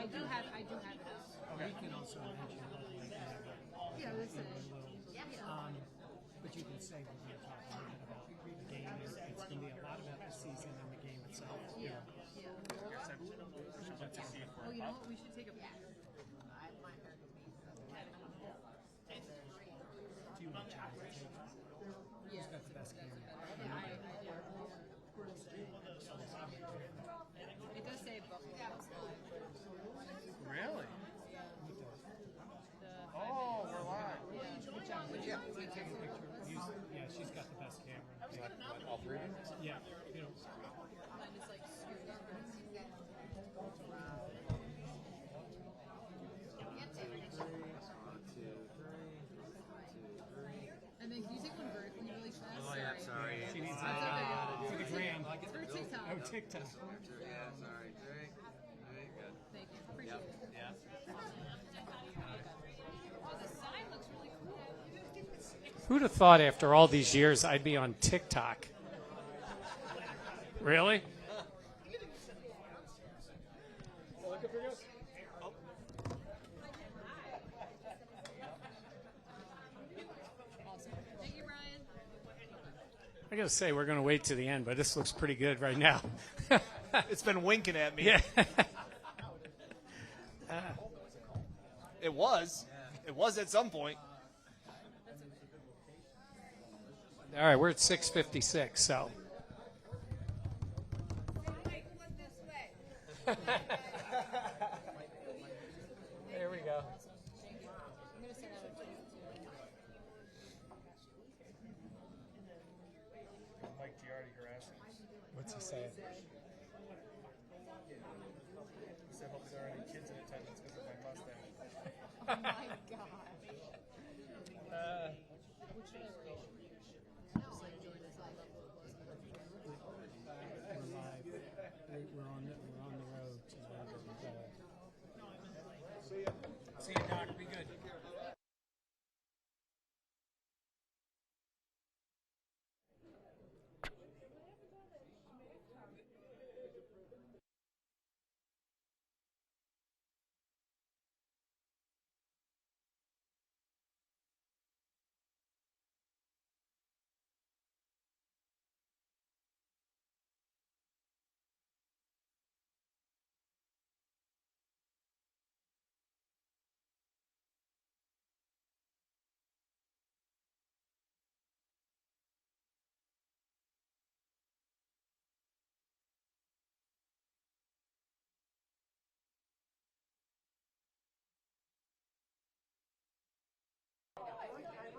I do have it up. Okay. You can also mention Yeah, that's it. but you can say we're going to talk a little bit about the game. It's going to be a lot about the season and the game itself. Yeah. Oh, you know what? We should take a picture. Do you want Chad to take? Who's got the best camera? It does say Really? Oh, we're live. Yeah, take a picture. Yeah, she's got the best camera. All three? Yeah, you know. And then can you take one vertically really fast? Oh, yeah, sorry. She needs For the gram. TikTok. Oh, TikTok. Yeah, sorry. Very good. Thank you. Appreciate it. Yeah. Oh, the sign looks really cool. Who'd have thought after all these years I'd be on TikTok? Really? Awesome. Thank you, Ryan. I gotta say, we're gonna wait to the end, but this looks pretty good right now. It's been winking at me. Yeah. It was. It was at some point. All right, we're at 6:56, so. There we go. I'm going to send out a tweet to Mike Giardi harassing. What's he saying? He said, hope there aren't any kids in attendance because of my mustache. Oh my God. Which should I rate? Just like join us live upload plus. We're live. We're on the road to See you, Doc. Be good.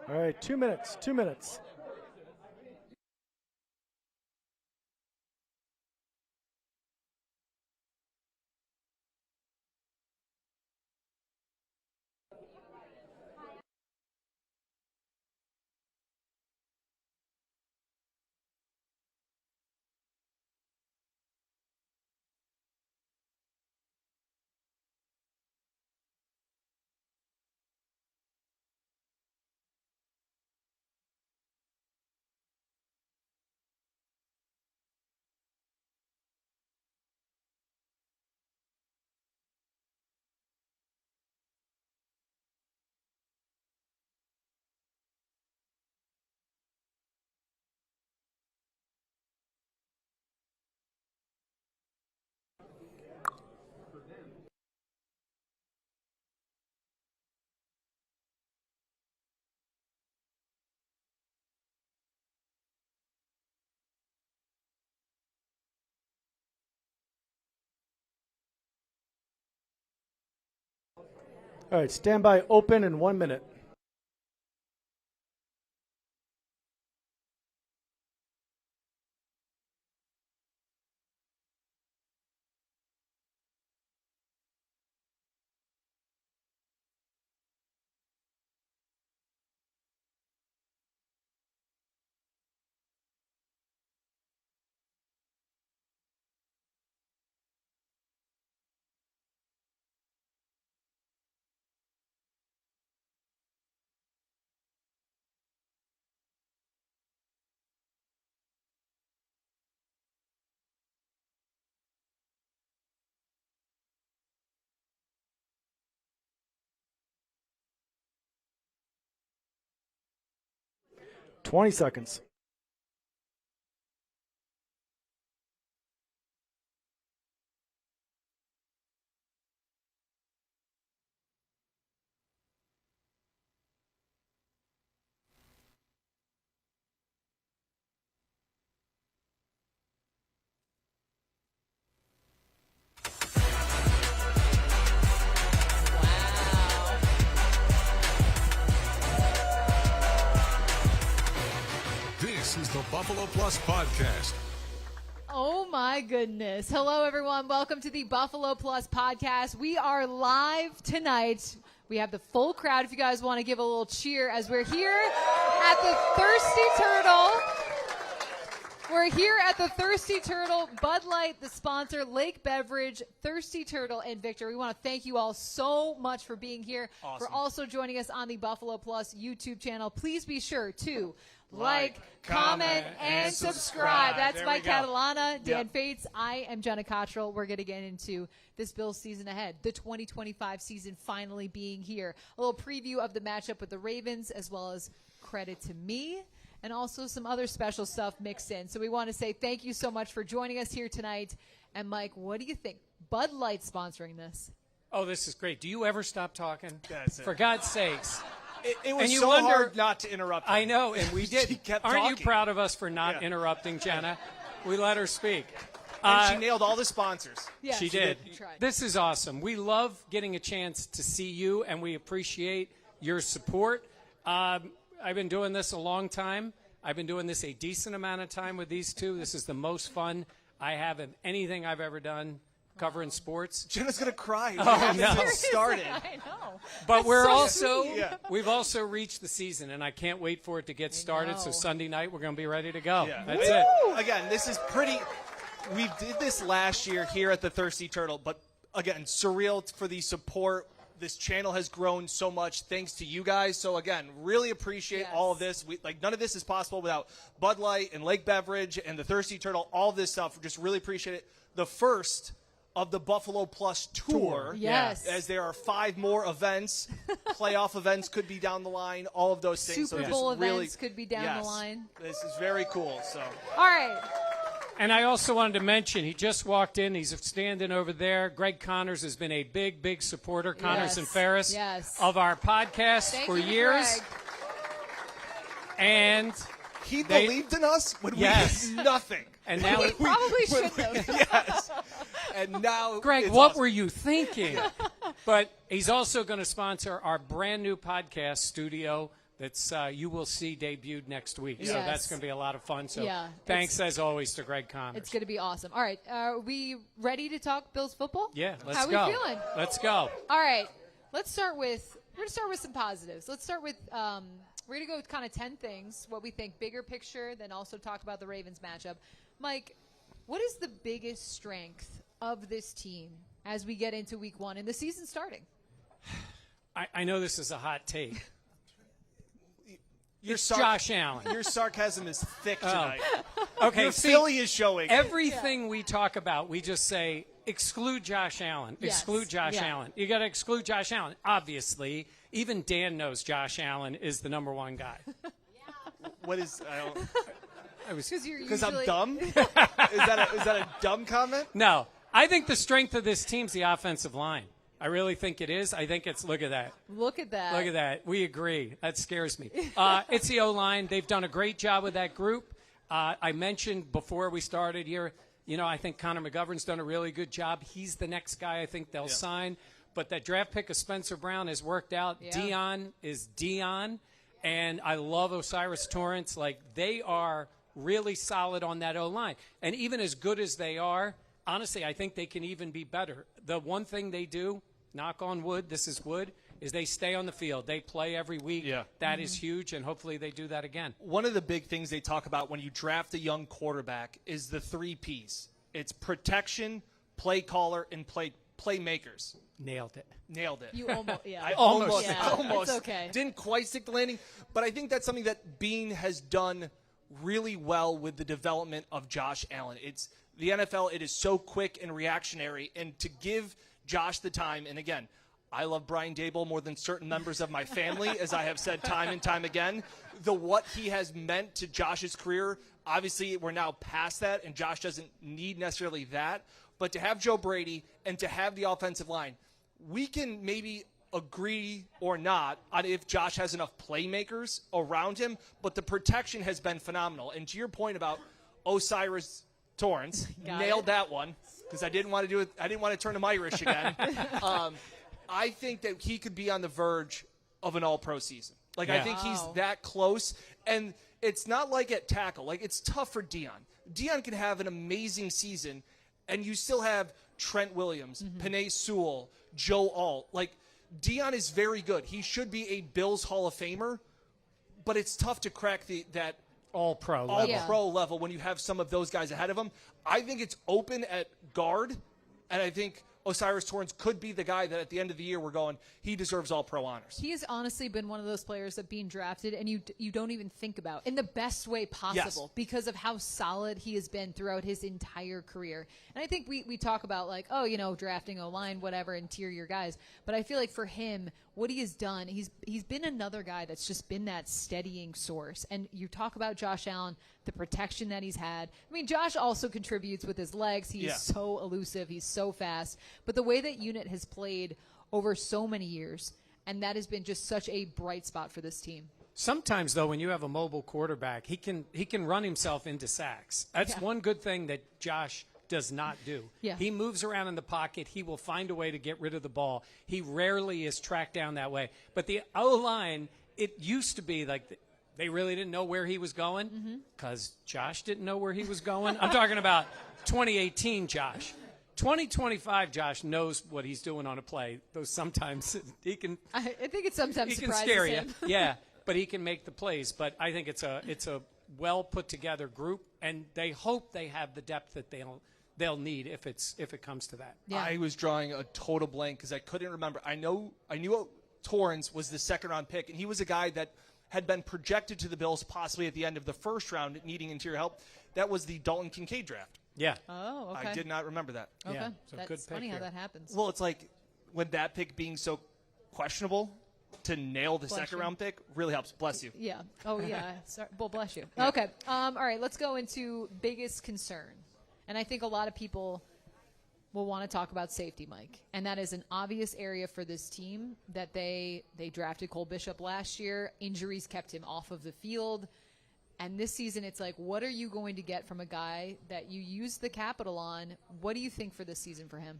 All right, 2 minutes, 2 minutes. All right, stand by open in 1 minute. 20 seconds. This is the Buffalo Plus Podcast. Oh my goodness. Hello everyone. Welcome to the Buffalo Plus Podcast. We are live tonight. We have the full crowd if you guys want to give a little cheer as we're here at the Thirsty Turtle. We're here at the Thirsty Turtle, Bud Light, the sponsor, Lake Beverage, Thirsty Turtle, and Victor. We want to thank you all so much for being here. Awesome. For also joining us on the Buffalo Plus YouTube channel. Please be sure to like, comment, and subscribe. That's There Mike we go. Catalana, Dan Yep. Fates. I am Jenna Cottrell. We're going to get into this Bills season ahead, the 2025 season finally being here. A little preview of the matchup with the Ravens, as well as credit to me, and also some other special stuff mixed in. So we want to say thank you so much for joining us here tonight. And Mike, what do you think? Bud Light sponsoring this. Oh, this is great. Do you ever stop talking? That's it. For God's sakes. It was And you so wonder- hard not to interrupt. I know, and we did. She kept Aren't talking. you proud of us for not Yeah. interrupting Jenna? We let her speak. And she nailed all the sponsors. Yeah, She did. You tried. This is awesome. We love getting a chance to see you, and we appreciate your support. I've been doing this a long time. I've been doing this a decent amount of time with these two. This is the most fun I have of anything I've ever done covering sports. Jenna's gonna cry. Oh, no. It started. I know. But That's we're so also sweet. Yeah. we've also reached the season, and I can't wait for it to get started. So know. Sunday night we're going to be ready to go. Yeah. That's it. Again, this is pretty. We did this last year here at the Thirsty Turtle, but again, surreal for the support. This channel has grown so much thanks to you guys. So again, really appreciate Yes. all of this. None of this is possible without Bud Light and Lake Beverage and the Thirsty Turtle. All this stuff, we just really appreciate it. The first of the Buffalo Plus tour. Yes. As there are 5 more events, playoff events could be down the line. All of those things. Super so Bowl just really, events could be down the yes, line. This is very cool. So. All right. And I also wanted to mention, he just walked in. He's standing over there. Greg Connors has been a big, big supporter, Connors Yes. and Ferris, Yes. of our podcast Thank for you to years. Greg. And He They- believed in us when Yes. we did nothing. And now- When Probably when should have. Yes. And now, Greg, it's what awesome. were you thinking? But he's also going to sponsor our brand new podcast studio that's you will see debuted next week. So Yes. that's going to be a lot of fun. So Yeah, thanks as always to Greg Connors. It's going to be awesome. All right. Are we ready to talk Bills football? Yeah, let's How go. are we feeling? Let's go. All right. We're going to start with some positives. Let's start with, we're going to go with kind of 10 things, what we think, bigger picture, then also talk about the Ravens matchup. Mike, what is the biggest strength of this team as we get into week 1 and the season starting? I know this is a hot take. It's Josh Allen. Your sarcasm is thick tonight. Okay, Your see, Philly is showing. everything we talk about, we just say, exclude Josh Allen. Yes. Exclude Josh Yeah. Allen. You got to exclude Josh Allen. Obviously, even Dan knows Josh Allen is the number one guy. What is? Because I'm dumb. Is that a dumb comment? No, I think the strength of this team's the offensive line. I really think it is. I think it's, look at that. Look at that. Look at that. We agree. That scares me. It's the O-line. They've done a great job with that group. I mentioned before we started here, I think Connor McGovern's done a really good job. He's the next guy I think they'll sign. But that draft pick of Spencer Brown has worked out. Yeah. Dion is Dion. And I love Osiris Torrance. Like, they are really solid on that O-line. And even as good as they are, honestly, I think they can even be better. The one thing they do, knock on wood, this is wood, is they stay on the field. They play every week. Yeah. That is huge, and hopefully they do that again. One of the big things they talk about when you draft a young quarterback is the 3 Ps. It's protection, play caller, and playmakers. Nailed it. Nailed it. You almost, yeah. I almost, Yeah, I almost it's okay. didn't quite stick the landing, but I think that's something that Bean has done really well with the development of Josh Allen. It's the NFL. It is so quick and reactionary, and to give Josh the time, and again, I love Brian Daboll more than certain members of my family, as I have said time and time again. What he has meant to Josh's career, obviously we're now past that, and Josh doesn't need necessarily that. But to have Joe Brady and to have the offensive line, we can maybe agree or not on if Josh has enough playmakers around him, but the protection has been phenomenal. And to your point about Osiris Torrance, nailed that one because I didn't want to do it. I didn't want to turn him Irish again. I think that he could be on the verge of an all-pro season. Like, I think he's that close. And it's not like at tackle. Like, it's tough for Deion. Deion can have an amazing season, and you still have Trent Williams, Penei Sewell, Joe Alt. Like, Deion is very good. He should be a Bills Hall of Famer, but it's tough to crack that all-pro level when you have some of those guys ahead of him. I think it's open at guard, and I think Osiris Torrance could be the guy that at the end of the year we're going, he deserves all-pro honors. He has honestly been one of those players that being drafted and you don't even think about in the best way possible because of how solid he has been throughout his entire career. And I think we talk about like, drafting O-line, whatever, interior guys. But I feel like for him, what he has done, he's been another guy that's just been that steadying source. And you talk about Josh Allen, the protection that he's had. I mean, Josh also contributes with his legs. He is so elusive. He's so fast. But the way that unit has played over so many years, and that has been just such a bright spot for this team. Sometimes, though, when you have a mobile quarterback, he can run himself into sacks. That's one good thing that Josh does not do. Yeah. He moves around in the pocket. He will find a way to get rid of the ball. He rarely is tracked down that way. But the O-line, it used to be like they really didn't know where he was going because Josh didn't know where he was going. I'm talking about 2018 Josh. 2025 Josh knows what he's doing on a play, though sometimes he can. I think it sometimes he can surprises scare you. him. Yeah, but he can make the plays. But I think it's a well put together group, and they hope they have the depth that they'll need if it comes to that. Yeah. I was drawing a total blank because I couldn't remember. I knew Torrance was the second-round pick, and he was a guy that had been projected to the Bills possibly at the end of the first round needing interior help. That was the Dalton Kincaid draft. Yeah. Oh, okay. I did not remember that. Okay. Yeah, so That's good pick funny how here. that happens. Well, it's like when that pick being so questionable to nail the Bless second-round pick really helps. Bless you. Yeah. Oh, yeah. Sorry. Well, bless you. Okay. All right. Let's go into biggest concern. And I think a lot of people will want to talk about safety, Mike. And that is an obvious area for this team that they drafted Cole Bishop last year. Injuries kept him off of the field. And this season, it's like, what are you going to get from a guy that you used the capital on? What do you think for this season for him?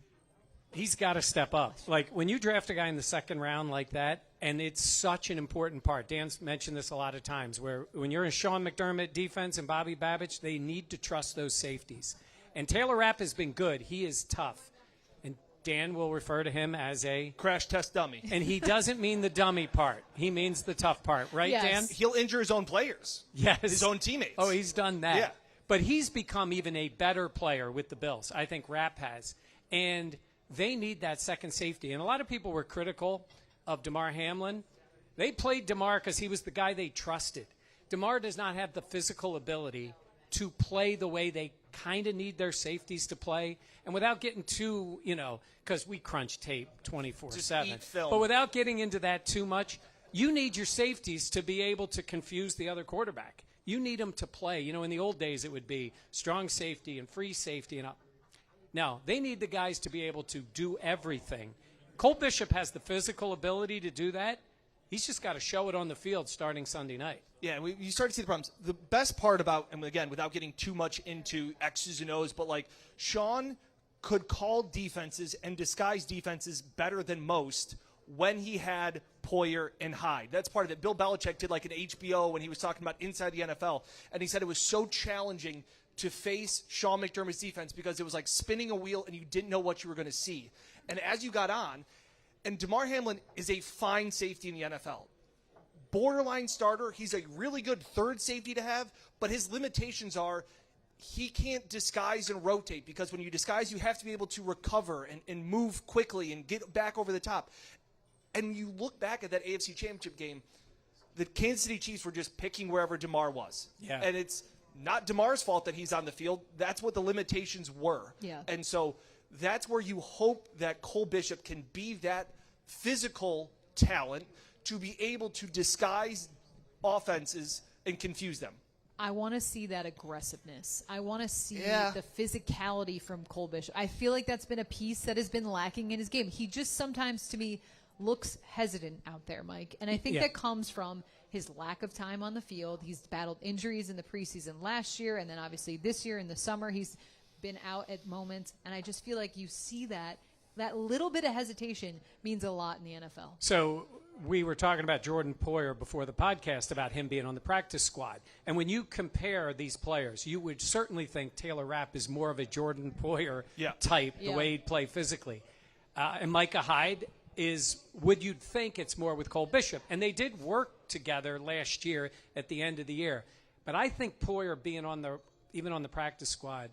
He's got to step up. Like, when you draft a guy in the second round like that, and it's such an important part. Dan's mentioned this a lot of times, where when you're in Sean McDermott defense and Bobby Babich, they need to trust those safeties. And Taylor Rapp has been good. He is tough. And Dan will refer to him as a Crash test dummy. And he doesn't mean the dummy part. He means the tough part. Right, Yes. Dan? He'll injure his own players. Yes. His own teammates. Oh, he's done that. Yeah. But he's become even a better player with the Bills. I think Rapp has. And they need that second safety. And a lot of people were critical of DeMar Hamlin. They played DeMar because he was the guy they trusted. DeMar does not have the physical ability to play the way they kind of need their safeties to play. And without getting too, because we crunch tape 24/7. eat film. But without getting into that too much, you need your safeties to be able to confuse the other quarterback. You need them to play. In the old days it would be strong safety and free safety and up. Now, they need the guys to be able to do everything. Cole Bishop has the physical ability to do that. He's just got to show it on the field starting Sunday night. Yeah, you start to see the problems. The best part about, and again, without getting too much into X's and O's, but like Sean could call defenses and disguise defenses better than most when he had Poyer and Hyde. That's part of it. Bill Belichick did like an HBO when he was talking about inside the NFL, and he said it was so challenging to face Sean McDermott's defense because it was like spinning a wheel and you didn't know what you were going to see. And as you got on, and DeMar Hamlin is a fine safety in the NFL. Borderline starter. He's a really good third safety to have, but his limitations are he can't disguise and rotate because when you disguise, you have to be able to recover and move quickly and get back over the top. And you look back at that AFC Championship game, the Kansas City Chiefs were just picking wherever DeMar was. Yeah. And it's not DeMar's fault that he's on the field. That's what the limitations were. Yeah. And so that's where you hope that Cole Bishop can be that physical talent to be able to disguise offenses and confuse them. I want to see that aggressiveness. I want to see Yeah. the physicality from Cole Bishop. I feel like that's been a piece that has been lacking in his game. He just sometimes, to me, looks hesitant out there, Mike. And I think that comes from his lack of time on the field. He's battled injuries in the preseason last year, and then obviously this year in the summer he's been out at moments. And I just feel like you see that little bit of hesitation means a lot in the NFL. So we were talking about Jordan Poyer before the podcast about him being on the practice squad. And when you compare these players, you would certainly think Taylor Rapp is more of a Jordan Poyer type, the way he'd play physically. And Micah Hyde would you think it's more with Cole Bishop. And they did work together last year at the end of the year. But I think Poyer being even on the practice squad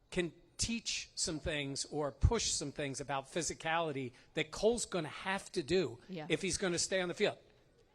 can teach some things or push some things about physicality that Cole's going to have to do if he's going to stay on the field.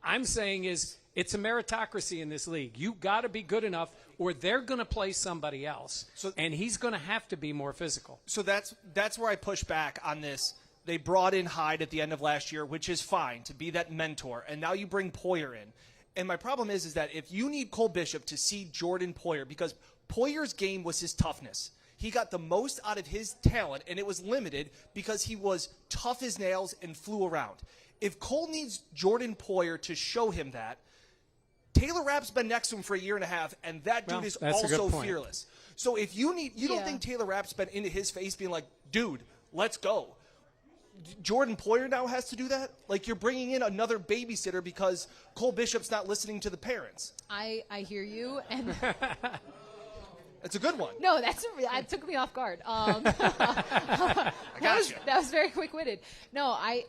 I'm saying it's a meritocracy in this league. You got to be good enough or they're going to play somebody else. And he's going to have to be more physical. So that's where I push back on this. They brought in Hyde at the end of last year, which is fine, to be that mentor. And now you bring Poyer in. And my problem is that if you need Cole Bishop to see Jordan Poyer, because Poyer's game was his toughness. He got the most out of his talent, and it was limited because he was tough as nails and flew around. If Cole needs Jordan Poyer to show him that, Taylor Rapp's been next to him for a year and a half, and that dude is also fearless. So if you don't think Taylor Rapp's been into his face being like, dude, let's go. Jordan Poyer now has to do that? Like, you're bringing in another babysitter because Cole Bishop's not listening to the parents. I hear you, and it's a good one. No, it took me off guard. I got you. That was very quick-witted. No, I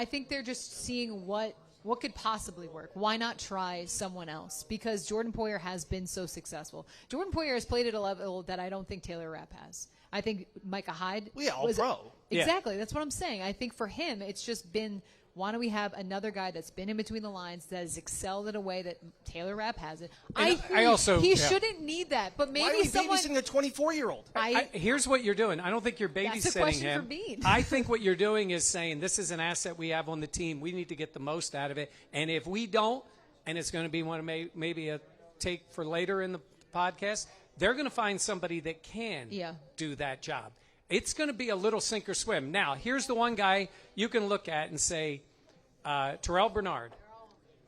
think they're just seeing what could possibly work. Why not try someone else? Because Jordan Poyer has been so successful. Jordan Poyer has played at a level that I don't think Taylor Rapp has. I think Micah Hyde was pro. Exactly. That's what I'm saying. I think for him, it's just been, why don't we have another guy that's been in between the lines that has excelled in a way that Taylor Rapp hasn't? He shouldn't need that, but maybe why are we someone babysitting a 24-year-old? Here's what you're doing. I don't think you're babysitting That's a question him. for Bean. I think what you're doing is saying this is an asset we have on the team. We need to get the most out of it. And if we don't, and it's going to be one of maybe a take for later in the podcast, they're going to find somebody that can do that job. It's going to be a little sink or swim. Now, here's the one guy you can look at and say, Terrell Bernard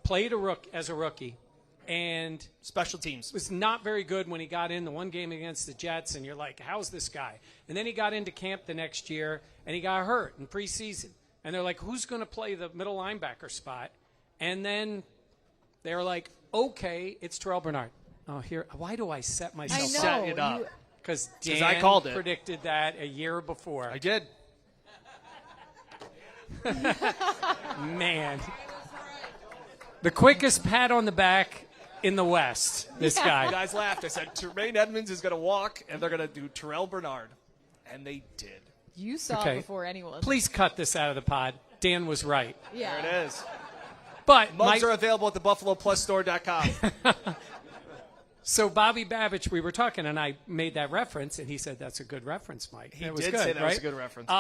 played as a rookie and special teams was not very good when he got in the one game against the Jets, and you're like, how's this guy? And then he got into camp the next year, and he got hurt in preseason. And they're like, who's going to play the middle linebacker spot? And then they're like, okay, it's Terrell Bernard. Oh, why do I set myself up? Set it up. Because Dan I called it. predicted that a year before. I did. Man. The quickest pat on the back in the West, this guy. You guys laughed. I said, Tremaine Edmonds is going to walk, and they're going to do Terrell Bernard. And they did. You saw it before anyone. Please cut this out of the pod. Dan was right. Yeah. There it is. But mugs are available at thebuffaloplusstore.com. So Bobby Babich, we were talking, and I made that reference, and he said, that's a good reference, Mike. He that was did good, say that right? was a good reference.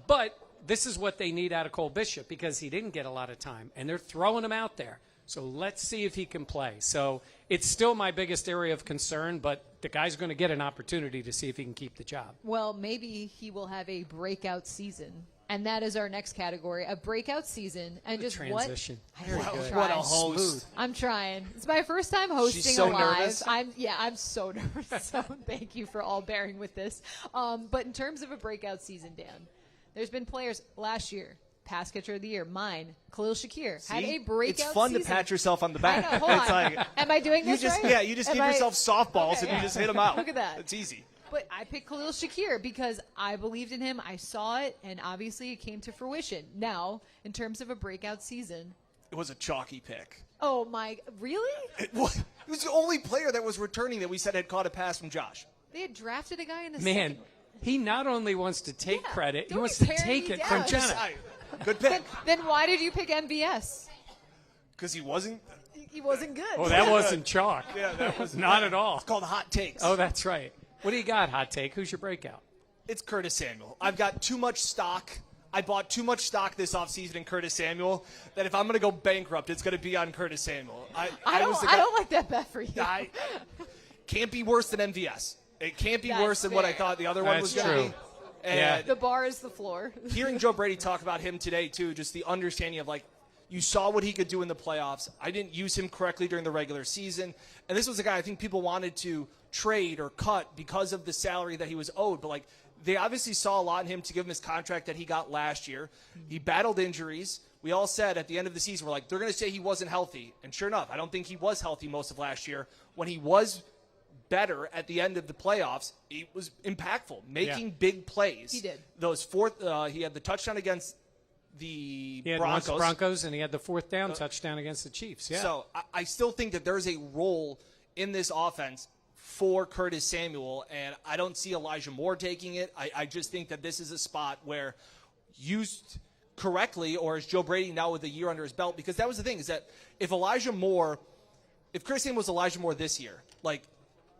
But this is what they need out of Cole Bishop because he didn't get a lot of time, and they're throwing him out there. So let's see if he can play. So it's still my biggest area of concern, but the guy's going to get an opportunity to see if he can keep the job. Well, maybe he will have a breakout season. And that is our next category, a breakout season. And the just transition. What a host. Smooth. I'm trying. It's my first time hosting She's so live. nervous. I'm so nervous. So thank you for all bearing with this. But in terms of a breakout season, Dan, there's been players last year, pass catcher of the year, mine, Khalil Shakir, had a breakout season. It's fun to pat yourself on the back. I know, hold on. Am I doing this right? Yeah, you just give yourself softballs and you just hit them out. Look at that. It's easy. But I picked Khalil Shakir because I believed in him. I saw it, and obviously it came to fruition. Now, in terms of a breakout season. It was a chalky pick. Oh, my. Really? It was the only player that was returning that we said had caught a pass from Josh. They had drafted a guy in the Man, second. He not only wants to take credit, he don't wants be to tearing take me it down. from Jenna. Good pick. Then why did you pick MVS? Because he wasn't. He wasn't good. Oh, that wasn't chalk. Yeah, that was not at all. It's called hot takes. Oh, that's right. What do you got, Hot Take? Who's your breakout? It's Curtis Samuel. I've got too much stock I bought too much stock this offseason in Curtis Samuel that if I'm going to go bankrupt, it's going to be on Curtis Samuel. I don't like that bet for you. Can't be worse than MVS. It can't be worse than what I thought the other one was going to be. And the bar is the floor. Hearing Joe Brady talk about him today, too, just the understanding of, like, you saw what he could do in the playoffs. I didn't use him correctly during the regular season. And this was a guy I think people wanted to trade or cut because of the salary that he was owed. But, like, they obviously saw a lot in him to give him his contract that he got last year. He battled injuries. We all said at the end of the season, we're like, they're going to say he wasn't healthy. And sure enough, I don't think he was healthy most of last year. When he was better at the end of the playoffs, he was impactful, making big plays. He did. Those he had the touchdown against the Broncos, and he had the fourth down touchdown against the Chiefs. Yeah. So I still think that there's a role in this offense for Curtis Samuel, and I don't see Elijah Moore taking it. I just think that this is a spot where used correctly, or is Joe Brady now with a year under his belt? Because that was the thing, is that if Curtis Samuel was Elijah Moore this year, like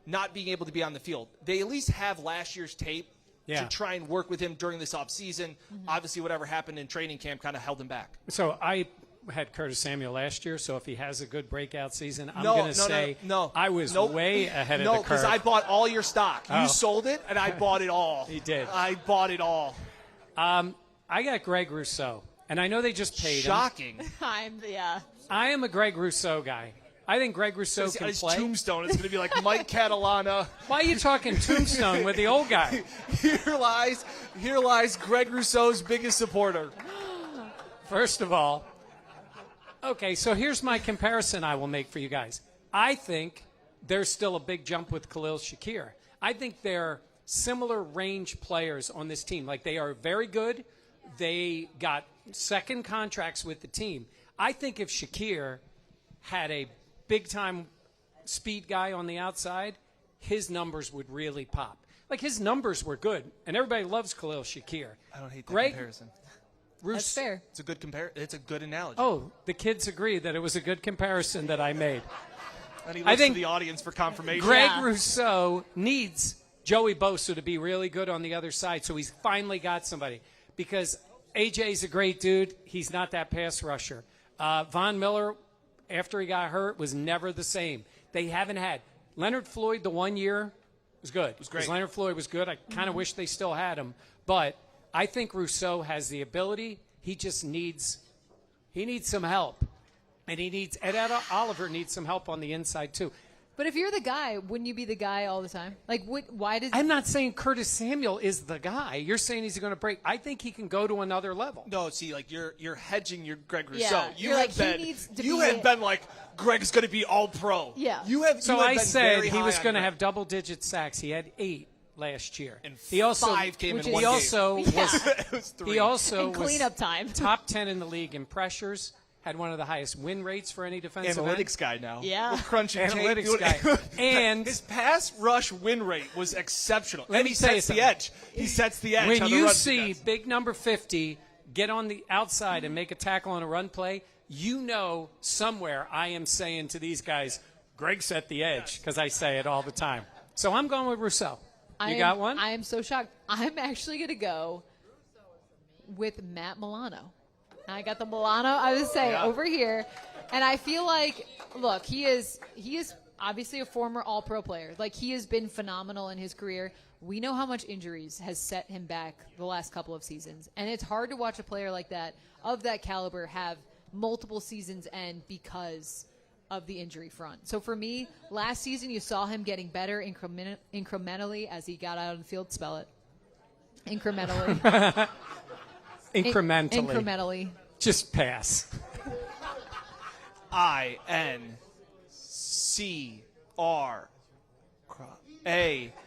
not being able to be on the field, they at least have last year's tape to try and work with him during this offseason. Mm-hmm. Obviously, whatever happened in training camp kind of held him back. So I had Curtis Samuel last year, so if he has a good breakout season, I'm going to say I was way ahead of the curve. No, because I bought all your stock. You sold it, and I bought it all. He did. I bought it all. I got Greg Rousseau, and I know they just paid him. Shocking. I am a Greg Rousseau guy. I think Greg Rousseau can play. Tombstone is going to be like Mike Catalana. Why are you talking Tombstone with the old guy? Here lies Greg Rousseau's biggest supporter. First of all, okay, so here's my comparison I will make for you guys. I think there's still a big jump with Khalil Shakir. I think they're similar range players on this team. Like, they are very good. They got second contracts with the team. I think if Shakir had a big-time speed guy on the outside, his numbers would really pop. Like, his numbers were good, and everybody loves Khalil Shakir. I don't hate that comparison. That's fair. It's a good It's a good analogy. Oh, the kids agree that it was a good comparison that I made. And he looks to the audience for confirmation. Greg Rousseau needs Joey Bosa to be really good on the other side, so he's finally got somebody. Because AJ's a great dude. He's not that pass rusher. Von Miller, after he got hurt, was never the same. They haven't had. Leonard Floyd, the 1 year, was good. It was great. Leonard Floyd was good. I kind of wish they still had him. But I think Rousseau has the ability. He just needs some help. And Ed Oliver needs some help on the inside, too. But if you're the guy, wouldn't you be the guy all the time? Like, why does? I'm not saying Curtis Samuel is the guy. You're saying he's going to break. I think he can go to another level. No, see, like you're hedging your Greg Rousseau. Yeah, You have been like Greg's going to be all pro. Yeah. I said he was going to have double-digit sacks. He had 8 last year. And he also 5 came in one He also game. was 3. He also in cleanup time. Top 10 in the league in pressures. Had one of the highest win rates for any defensive analytics guy now. Yeah. We're crunching analytics guy. And his pass rush win rate was exceptional. Let me tell you the edge. He sets the edge. When you see big number 50 get on the outside and make a tackle on a run play, you know somewhere I am saying to these guys, Greg set the edge, because I say it all the time. So I'm going with Rousseau. Got one? I am so shocked. I'm actually going to go with Matt Milano. I got the Milano, I would say, over here. And I feel like, look, he is obviously a former All-Pro player. Like, he has been phenomenal in his career. We know how much injuries has set him back the last couple of seasons. And it's hard to watch a player like that, of that caliber, have multiple seasons end because of the injury front. So for me, last season you saw him getting better incrementally as he got out on the field. Spell it. Incrementally. Incrementally. Just pass. INCRA.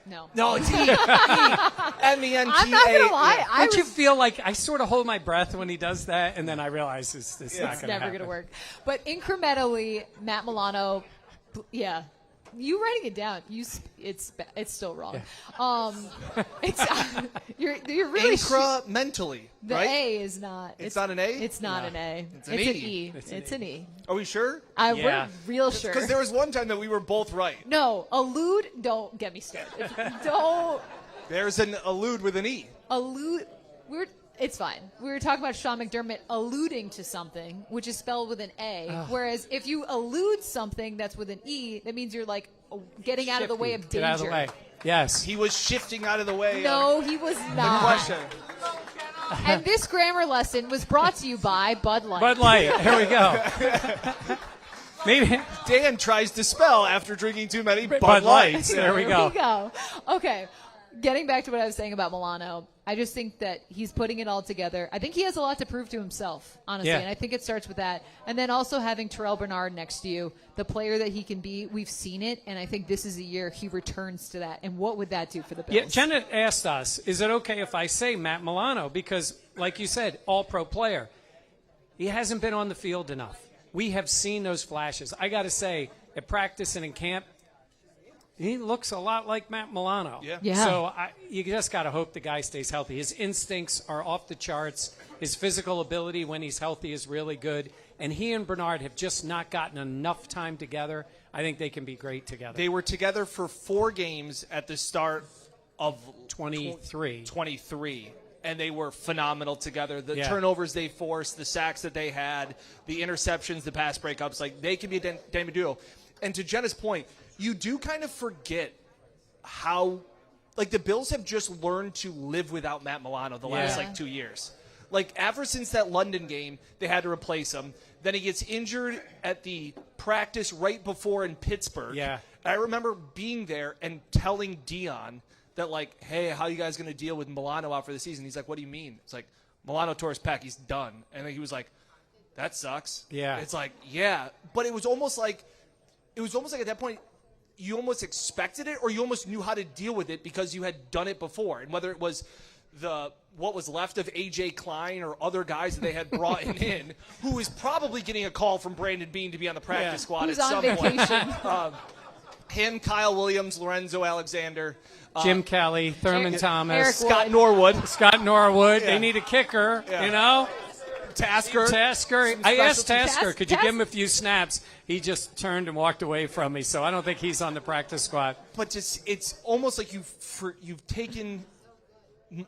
No, it's E. MENTA. I'm not going to lie. Don't you feel like I sort of hold my breath when he does that, and then I realize it's not going to happen? It's never going to work. But incrementally, Matt Milano, you writing it down, it's still wrong. Yeah. You're really incrementally. The right? A is not. It's not an A? It's not an A. It's an E. It's an E. Are we sure? We're real sure. Because there was one time that we were both right. No, allude. Don't get me started. Don't. There's an allude with an E. Allude. It's fine. We were talking about Sean McDermott alluding to something, which is spelled with an A. Whereas if you allude something that's with an E, that means you're like getting out of the way of danger. Get out of the way. Yes. He was shifting out of the way. No, he was not. Question. And this grammar lesson was brought to you by Bud Light. Bud Light. Here we go. Maybe Dan tries to spell after drinking too many Bud Lights. Lights. There we There go. we go. Okay. Getting back to what I was saying about Milano, I just think that he's putting it all together. I think he has a lot to prove to himself, honestly, Yeah. and I think it starts with that. And then also having Terrell Bernard next to you, the player that he can be. We've seen it, and I think this is a year he returns to that. And what would that do for the Bills? Yeah, Jenna asked us, is it okay if I say Matt Milano? Because, like you said, all-pro player. He hasn't been on the field enough. We have seen those flashes. I got to say, at practice and in camp, he looks a lot like Matt Milano. Yeah. So you just got to hope the guy stays healthy. His instincts are off the charts. His physical ability when he's healthy is really good. And he and Bernard have just not gotten enough time together. I think they can be great together. They were together for 4 games at the start of 23. And they were phenomenal together. The Yeah. turnovers they forced, the sacks that they had, the interceptions, the pass breakups, like they can be a dynamic duo. And to Jenna's point, you do kind of forget how, like, the Bills have just learned to live without Matt Milano the last, Yeah. 2 years. Like, ever since that London game, they had to replace him. Then he gets injured at the practice right before in Pittsburgh. Yeah. I remember being there and telling Dion that, like, hey, how you guys going to deal with Milano out for the season? He's like, what do you mean? It's like, Milano tore his pec. He's done. And then he was like, that sucks. Yeah. It's like, yeah. But it was almost like at that point, you almost expected it or you almost knew how to deal with it because you had done it before. And whether it was what was left of A.J. Klein or other guys that they had brought in, who is probably getting a call from Brandon Beane to be on the practice squad Who's at on some vacation. point. Him, Kyle Williams, Lorenzo Alexander. Jim Kelly, Thurman Eric Thomas, Wood. Scott Norwood. Scott Norwood. Yeah. They need a kicker, Yeah. you know? Tasker. I asked specialty- Tasker, could you Tas- give him a few snaps? He just turned and walked away from me, so I don't think he's on the practice squad. But just it's almost like you've taken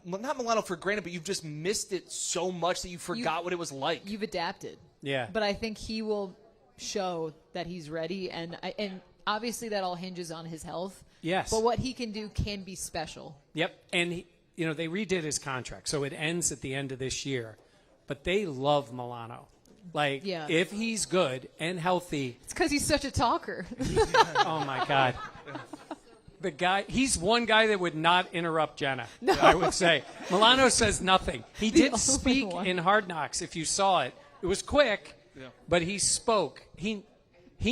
not Milano for granted, but you've just missed it so much that you forgot what it was like. You've adapted. Yeah. But I think he will show that he's ready, and obviously that all hinges on his health. Yes. But what he can do can be special. Yep, and they redid his contract, so it ends at the end of this year. But they love Milano. Like, Yeah. if he's good and healthy, It's because he's such a talker. oh my God. The guy, he's one guy that would not interrupt Jenna, I would say. Milano says nothing. He The did only speak one. in Hard Knocks, if you saw it. It was quick, but he spoke. He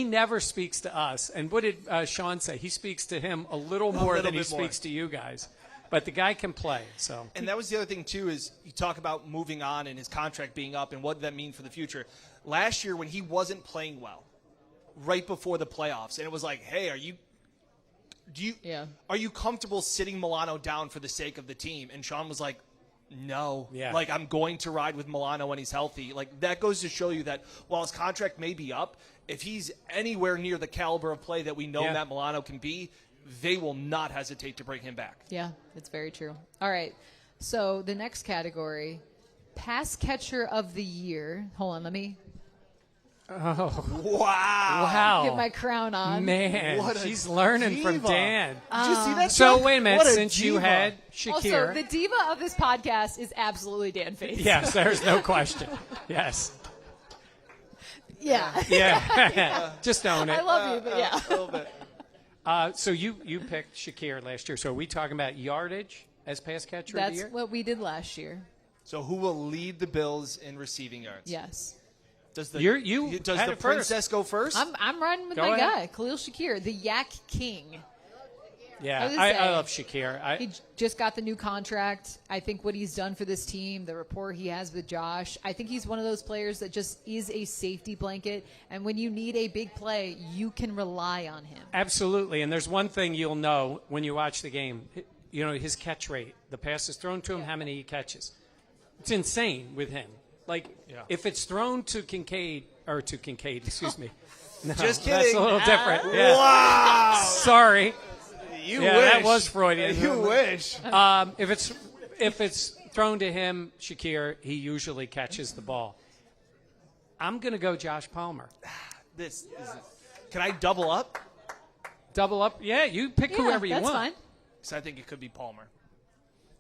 never speaks to us. And what did Sean say? He speaks to him a little more than he bit more. speaks to you guys. But the guy can play, so. And that was the other thing, too, is you talk about moving on and his contract being up and what did that mean for the future. Last year when he wasn't playing well, right before the playoffs, and it was like, hey, are you comfortable sitting Milano down for the sake of the team? And Sean was like, no. Yeah. Like, I'm going to ride with Milano when he's healthy. Like, that goes to show you that while his contract may be up, if he's anywhere near the caliber of play that we know that Milano can be, they will not hesitate to bring him back. Yeah, that's very true. All right. So the next category, pass catcher of the year. Hold on, let me Wow. get my crown on. Man, What a she's learning from diva. Dan. Did you see that? So Chuck? wait a minute, What since you diva. had Also, Shakir. the diva of this podcast is absolutely Dan Faith. Yes, there's no question. Yes. Yeah. Yeah. Just own I it. love you, but yeah. A little bit. So you picked Shakir last year. So are we talking about yardage as pass catcher of the That's year? what we did last year. So who will lead the Bills in receiving yards? Yes. Does the You does had the it first. princess go first? I'm riding with Go my ahead. guy, Khalil Shakir, the Yak King. Yeah, I was I saying, love Shakir. He just got the new contract. I think what he's done for this team, the rapport he has with Josh, I think he's one of those players that just is a safety blanket. And when you need a big play, you can rely on him. Absolutely. And there's one thing you'll know when you watch the game. His catch rate. The passes thrown to him, how many he catches. It's insane with him. Like, if it's thrown to Kincaid, excuse me. No, Just That's kidding. a little different. Yeah. Wow. Sorry. You Yeah, wish. that was Freudian. You wish. If it's thrown to him, Shakir, he usually catches the ball. I'm going to go Josh Palmer. Can I double up? Double up? Yeah, you pick whoever you that's want. Fine. Because I think it could be Palmer.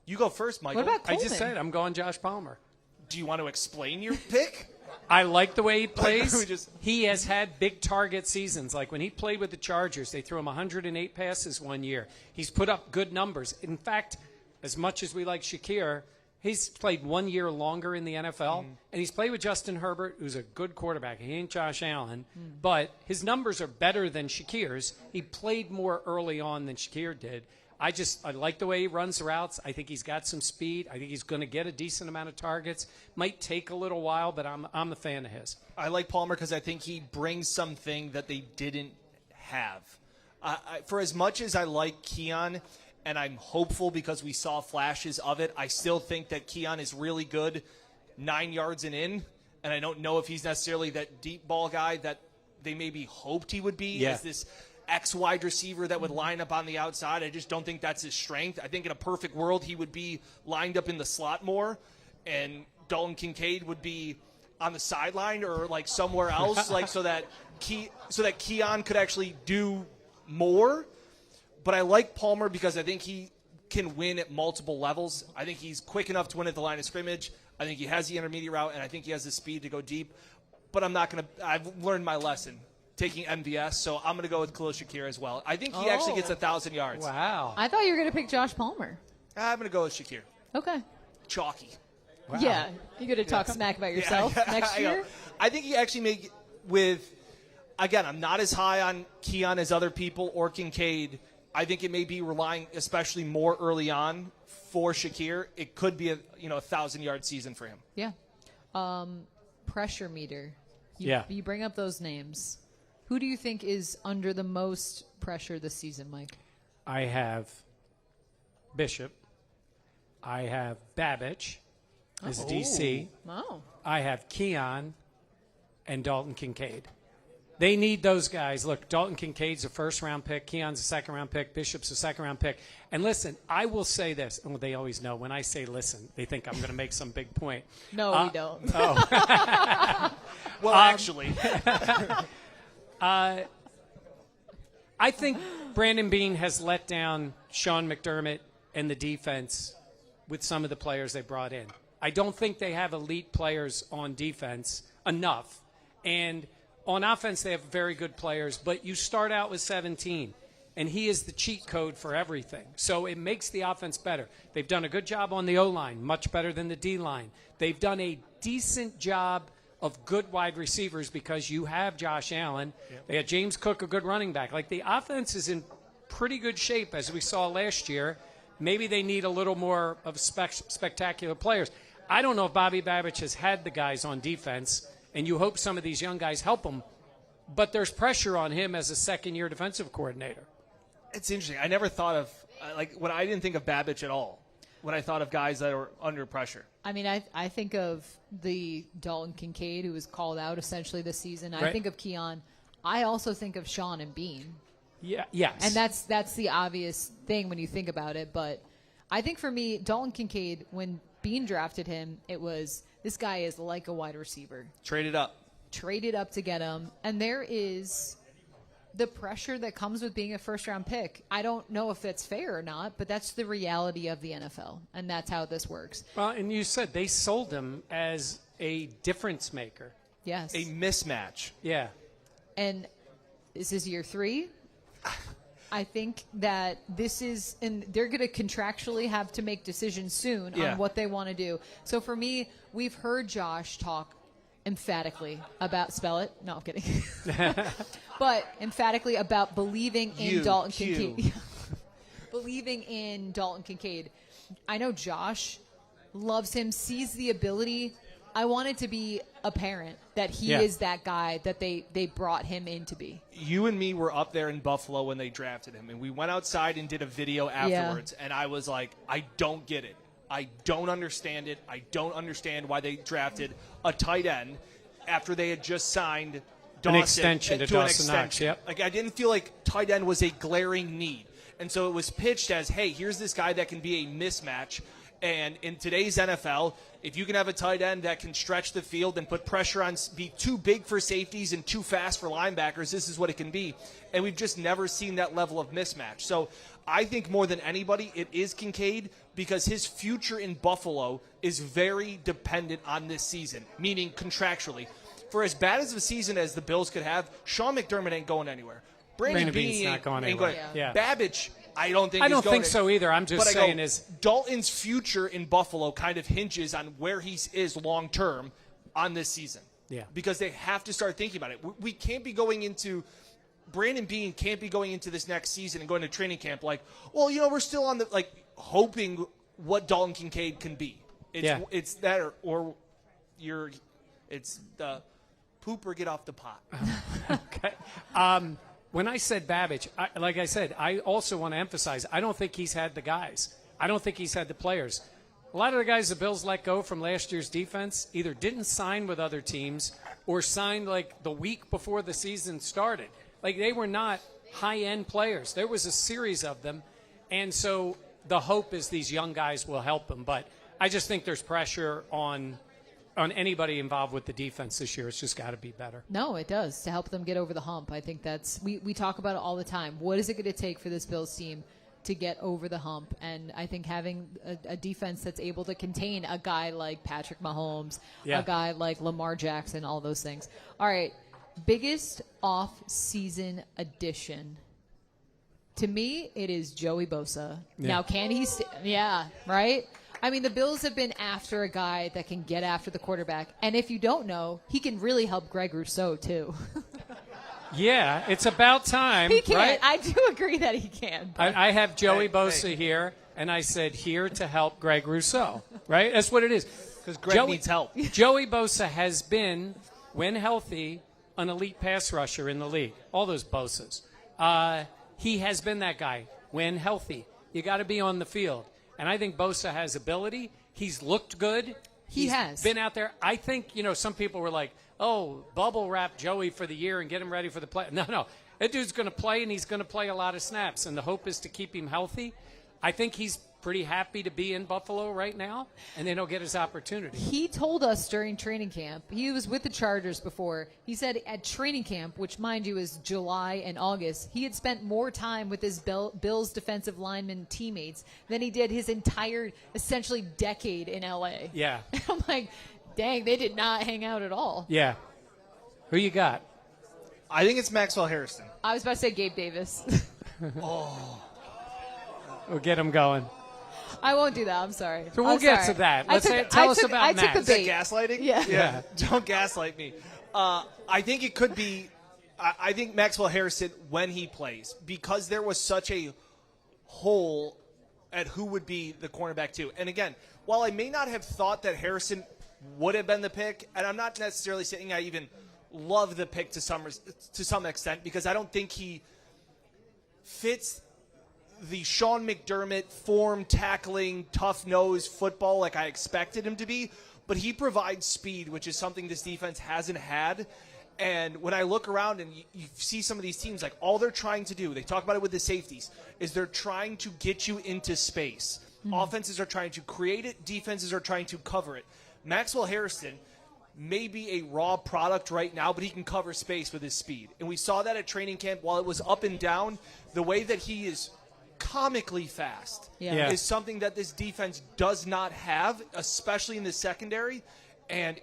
You go first, Michael. What about I Coleman? just said I'm going Josh Palmer. Do you want to explain your pick? I like the way he plays. We just- He has had big target seasons. Like when he played with the Chargers, they threw him 108 passes one year. He's put up good numbers. In fact, as much as we like Shakir, he's played 1 year longer in the NFL, and he's played with Justin Herbert, who's a good quarterback. He ain't Josh Allen, but his numbers are better than Shakir's. He played more early on than Shakir did. I like the way he runs routes. I think he's got some speed. I think he's going to get a decent amount of targets. Might take a little while, but I'm a fan of his. I like Palmer because I think he brings something that they didn't have. For as much as I like Keon, and I'm hopeful because we saw flashes of it, I still think that Keon is really good 9 yards and in, and I don't know if he's necessarily that deep ball guy that they maybe hoped he would be as this X-wide receiver that would line up on the outside. I just don't think that's his strength. I think in a perfect world he would be lined up in the slot more, and Dalton Kincaid would be on the sideline or like somewhere else, like so that Keon could actually do more. But I like Palmer because I think he can win at multiple levels. I think he's quick enough to win at the line of scrimmage. I think he has the intermediate route, and I think he has the speed to go deep. But I've learned my lesson taking MVS, so I'm going to go with Khalil Shakir as well. I think he actually gets 1,000 yards. Wow. I thought you were going to pick Josh Palmer. I'm going to go with Shakir. Okay. Chalky. Wow. Yeah. You going to talk smack about yourself next year? I think he actually may again, I'm not as high on Keon as other people or Kincaid. I think it may be relying especially more early on for Shakir. It could be a 1,000-yard season for him. Yeah. Pressure meter. Yeah. You bring up those names. Who do you think is under the most pressure this season, Mike? I have Bishop. I have Babbage as DC. Oh. I have Keon and Dalton Kincaid. They need those guys. Look, Dalton Kincaid's a first-round pick. Keon's a second-round pick. Bishop's a second-round pick. And listen, I will say this. And they always know when I say listen, they think I'm going to make some big point. No, we don't. Well, actually. I think Brandon Beane has let down Sean McDermott and the defense with some of the players they brought in. I don't think they have elite players on defense enough. And on offense, they have very good players, but you start out with 17, and he is the cheat code for everything. So it makes the offense better. They've done a good job on the O-line, much better than the D-line. They've done a decent job of good wide receivers because you have Josh Allen. Yep. They had James Cook, a good running back. Like, the offense is in pretty good shape, as we saw last year. Maybe they need a little more of spectacular players. I don't know if Bobby Babbage has had the guys on defense, and you hope some of these young guys help him, but there's pressure on him as a second-year defensive coordinator. It's interesting. I never thought of when I didn't think of Babbage at all when I thought of guys that are under pressure. I mean, I think of the Dalton Kincaid, who was called out essentially this season. Right. I think of Keon. I also think of Sean and Bean. Yeah, yes. And that's the obvious thing when you think about it. But I think for me, Dalton Kincaid, when Bean drafted him, it was this guy is like a wide receiver. Traded up To get him. And there is the pressure that comes with being a first-round pick. I don't know if that's fair or not, but that's the reality of the NFL, and that's how this works. Well, and you said they sold him as a difference maker. Yes. A mismatch. Yeah. And this is year 3. I think that this is, and they're going to contractually have to make decisions soon on what they want to do. So for me, we've heard Josh talk emphatically about, spell it? No, I'm kidding. But emphatically about believing in Dalton Kincaid. Believing in Dalton Kincaid. I know Josh loves him, sees the ability. I want it to be apparent that he is that guy that they brought him in to be. You and me were up there in Buffalo when they drafted him, and we went outside and did a video afterwards, and I was like, I don't get it. I don't understand it. I don't understand why they drafted a tight end after they had just signed Dawson an extension to Dawson Knox. Yep. Like, I didn't feel like tight end was a glaring need. And so it was pitched as, hey, here's this guy that can be a mismatch. And in today's NFL, if you can have a tight end that can stretch the field and put pressure on, be too big for safeties and too fast for linebackers, this is what it can be. And we've just never seen that level of mismatch. So I think more than anybody, it is Kincaid, because his future in Buffalo is very dependent on this season, meaning contractually. For as bad as a season as the Bills could have, Sean McDermott ain't going anywhere. Brandon Beane's not going anywhere. Yeah. Babbage, I don't think I is don't going think so either. I'm just saying is Dalton's future in Buffalo kind of hinges on where he is long term on this season. Yeah. Because they have to start thinking about it. We can't be going into Brandon Beane can't be going into this next season and going to training camp like, well, we're still on the hoping what Dalton Kincaid can be. It's that or it's the poop or get off the pot. Okay. When I said Babbage, like I said, I also want to emphasize, I don't think he's had the guys. I don't think he's had the players. A lot of the guys the Bills let go from last year's defense either didn't sign with other teams or signed the week before the season started. They were not high-end players. There was a series of them. And so the hope is these young guys will help them. But I just think there's pressure on anybody involved with the defense this year. It's just got to be better. No, it does, to help them get over the hump. I think we talk about it all the time. What is it going to take for this Bills team to get over the hump? And I think having a defense that's able to contain a guy like Patrick Mahomes, a guy like Lamar Jackson, all those things. All right, biggest off-season addition. To me, it is Joey Bosa. Yeah. Now, can he right? I mean, the Bills have been after a guy that can get after the quarterback. And if you don't know, he can really help Greg Rousseau, too. Yeah, it's about time. He can. Right? I do agree that he can. I have Joey Bosa here, and I said here to help Greg Rousseau. Right? That's what it is. Because Greg needs help. Joey Bosa has been, when healthy, an elite pass rusher in the league. All those Bosas. He has been that guy when healthy. You got to be on the field. And I think Bosa has ability. He's looked good. He has been out there. I think, some people were like, oh, bubble wrap Joey for the year and get him ready for the play. No. That dude's going to play, and he's going to play a lot of snaps. And the hope is to keep him healthy. I think he's pretty happy to be in Buffalo right now, and then he'll get his opportunity. He told us during training camp, he was with the Chargers before, he said at training camp, which mind you is July and August, he had spent more time with his Bills defensive lineman teammates than he did his entire, essentially, decade in L.A. Yeah. I'm like, dang, they did not hang out at all. Yeah. Who you got? I think it's Maxwell Harrison. I was about to say Gabe Davis. We'll get him going. I won't do that. I'm sorry. So we'll get to that. Tell us about Max. Is that gaslighting? Yeah. Don't gaslight me. I think it could be I think Maxwell Harrison, when he plays, because there was such a hole at who would be the cornerback too. And again, while I may not have thought that Harrison would have been the pick, and I'm not necessarily saying I even love the pick to some extent, because I don't think he fits the Sean McDermott form, tackling, tough-nosed football like I expected him to be, but he provides speed, which is something this defense hasn't had. And when I look around and you see some of these teams, like all they're trying to do, they talk about it with the safeties, is they're trying to get you into space. Mm-hmm. Offenses are trying to create it. Defenses are trying to cover it. Maxwell Harrison may be a raw product right now, but he can cover space with his speed. And we saw that at training camp. While it was up and down, the way that he is comically fast is something that this defense does not have, especially in the secondary. And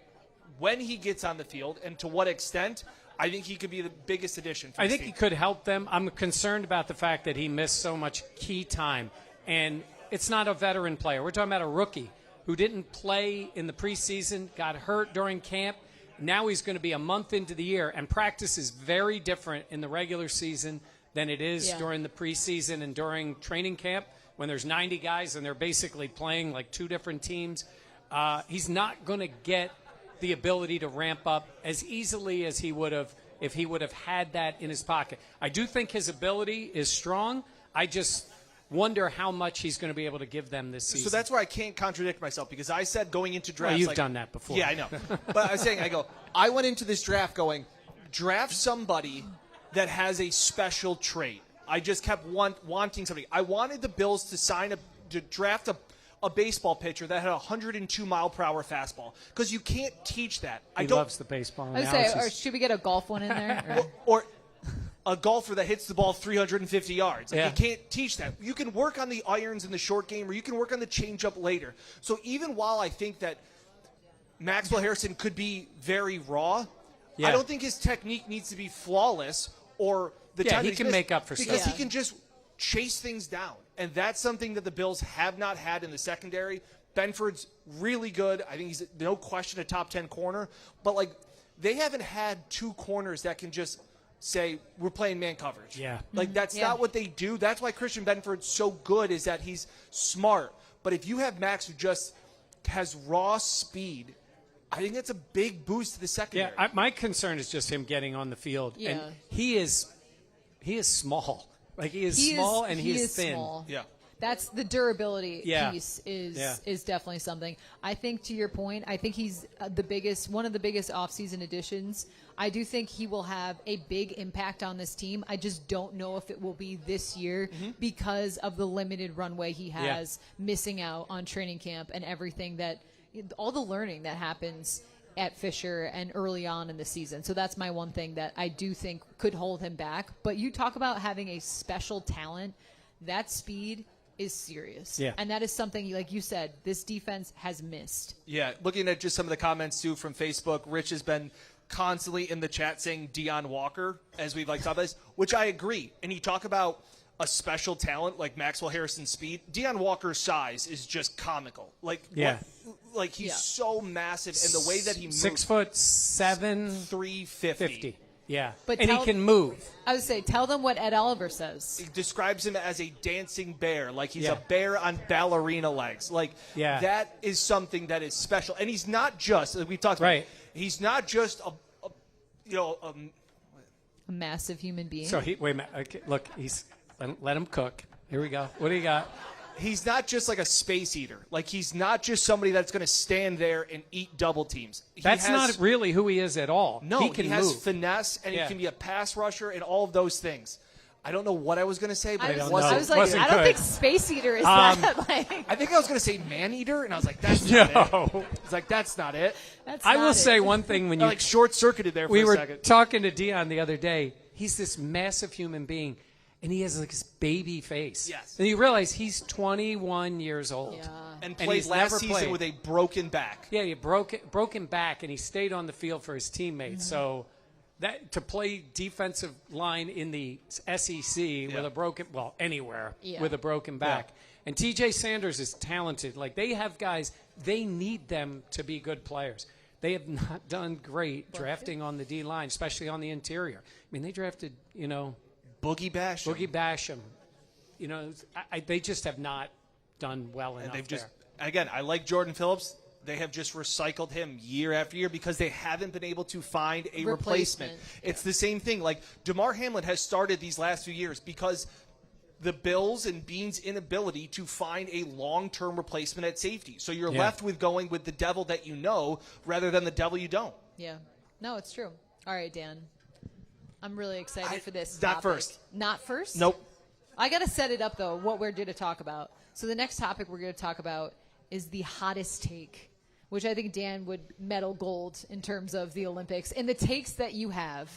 when he gets on the field and to what extent, I think he could be the biggest addition for I think he could help them. I'm concerned about the fact that he missed so much key time. And it's not a veteran player. We're talking about a rookie who didn't play in the preseason, got hurt during camp. Now he's going to be a month into the year, and practice is very different in the regular season than it is during the preseason and during training camp when there's 90 guys and they're basically playing like two different teams. He's not going to get the ability to ramp up as easily as he would have if he would have had that in his pocket. I do think his ability is strong. I just wonder how much he's going to be able to give them this season. So that's where I can't contradict myself, because I said going into drafts. Well, you've done that before. Yeah, I know. But I was saying, I went into this draft going, draft somebody that has a special trait. I just kept wanting somebody. I wanted the Bills to draft a baseball pitcher that had a 102-mile-per-hour fastball, because you can't teach that. He loves the baseball I would analysis. say, or should we get a golf one in there? Or a golfer that hits the ball 350 yards. Like, you can't teach that. You can work on the irons in the short game, or you can work on the changeup later. So even while I think that Maxwell Harrison could be very raw, I don't think his technique needs to be flawless, or the time he that can missed, make up for because stuff. he can just chase things down. And that's something that the Bills have not had in the secondary. Benford's really good. I think he's no question a top 10 corner. But, like, they haven't had two corners that can just say, we're playing man coverage. Yeah. Like, that's not what they do. That's why Christian Benford's so good, is that he's smart. But if you have Max who just has raw speed, I think that's a big boost to the secondary. Yeah, my concern is just him getting on the field. Yeah. And he is small. Like, he is small and he is thin. Small. Yeah. That's the durability Yeah. piece is definitely something. I think, to your point, I think he's one of the biggest offseason additions. I do think he will have a big impact on this team. I just don't know if it will be this year because of the limited runway he has, missing out on training camp and everything all the learning that happens at Fisher and early on in the season. So that's my one thing that I do think could hold him back. But you talk about having a special talent, that speed is serious. Yeah. And that is something, like you said, this defense has missed. Yeah, looking at just some of the comments, too, from Facebook, Rich has been constantly in the chat saying Deion Walker, as we've talked about this, which I agree. And you talk about a special talent like Maxwell Harrison's speed. Deion Walker's size is just comical. He's so massive, and the way that he moves. 6'7", 350. Yeah, But and he can move. I would say, tell them what Ed Oliver says. He describes him as a dancing bear, like he's a bear on ballerina legs. That is something that is special. And he's not just, we talked about, he's not just A massive human being. So wait a minute. Okay, look, let him cook. Here we go. What do you got? He's not just like a space eater. Like, he's not just somebody that's going to stand there and eat double teams. That's not really who he is at all. No, he has move. finesse, and he can be a pass rusher and all of those things. I don't know what I was going to say, but I it was wasn't. like, wasn't I don't good. think space eater is that. I think I was going to say man eater, and I was like, that's not it. It's like, that's not it. I will say one thing when you I short-circuited there for we a were second. talking to Deion the other day. He's this massive human being, and he has this baby face. Yes. And you realize he's 21 years old. Yeah. And played he's last never season played. with a broken back. Yeah, he broken back, and he stayed on the field for his teammates. Mm-hmm. So that to play defensive line in the SEC with a broken, anywhere with a broken back. Yeah. And T.J. Sanders is talented. Like, they have guys, they need them to be good players. They have not done great drafting on the D line, especially on the interior. I mean, they drafted, Boogie Basham. They just have not done well enough. And they've there. again, I like Jordan Phillips. They have just recycled him year after year because they haven't been able to find a replacement. It's the same thing. Like, DeMar Hamlin has started these last few years because the Bills and Bean's inability to find a long-term replacement at safety. So you're left with going with the devil that you know rather than the devil you don't. Yeah. No, it's true. All right, Dan. I'm really excited for this Not topic. first. Not first? Nope. I got to set it up, though, what we're going to talk about. So the next topic we're going to talk about is the hottest take, which I think Dan would medal gold in terms of the Olympics. And the takes that you have.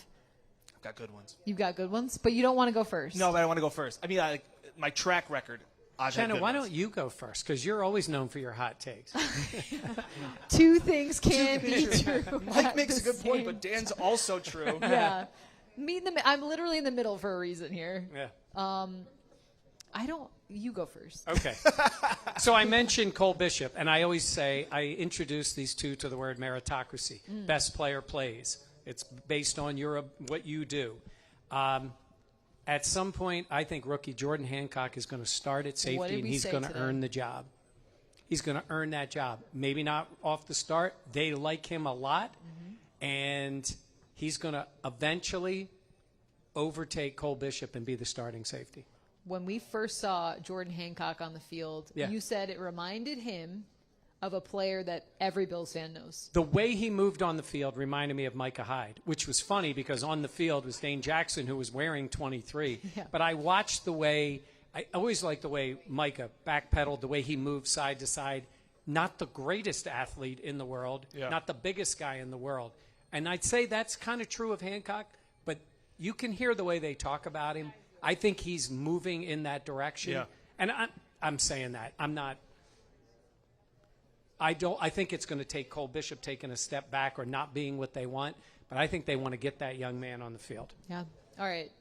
I've got good ones. You've got good ones, but you don't want to go first. No, but I want to go first. I mean, my track record. Jenna, why don't you go first? Because you're always known for your hot takes. Two things can't be true. Mike makes a good point, but Dan's also true. Yeah. I'm literally in the middle for a reason here. Yeah. You go first. Okay. So I mentioned Cole Bishop, and I always say I introduce these two to the word meritocracy. Best player plays. It's based on what you do. At some point, I think rookie Jordan Hancock is going to start at safety, and he's going to earn the job. He's going to earn that job. Maybe not off the start. They like him a lot, and he's going to eventually overtake Cole Bishop and be the starting safety. When we first saw Jordan Hancock on the field, you said it reminded him of a player that every Bills fan knows. The way he moved on the field reminded me of Micah Hyde, which was funny because on the field was Dane Jackson, who was wearing 23. Yeah. But I watched the way I always like the way Micah backpedaled, the way he moved side to side. Not the greatest athlete in the world, not the biggest guy in the world. And I'd say that's kind of true of Hancock, but you can hear the way they talk about him. I think he's moving in that direction. Yeah. And I'm saying that. I think it's going to take Cole Bishop taking a step back or not being what they want, but I think they want to get that young man on the field. Yeah. All right.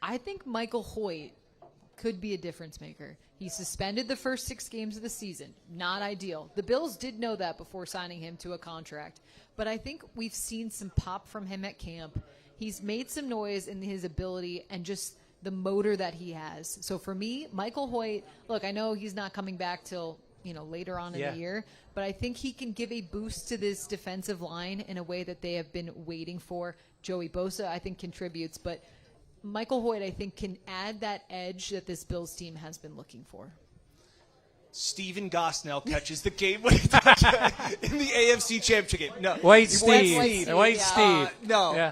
I think Michael Hoyt could be a difference maker. He suspended the first 6 games of the season. Not ideal. The Bills did know that before signing him to a contract. But I think we've seen some pop from him at camp. He's made some noise in his ability and just the motor that he has. So for me, Michael Hoyt, look, I know he's not coming back till later on in the year, but I think he can give a boost to this defensive line in a way that they have been waiting for. Joey Bosa, I think, contributes, but Michael Hoyt, I think, can add that edge that this Bills team has been looking for. Steven Gosnell catches the game-winning touchdown in the AFC Championship game. No, Wait, Steve. No, Yeah.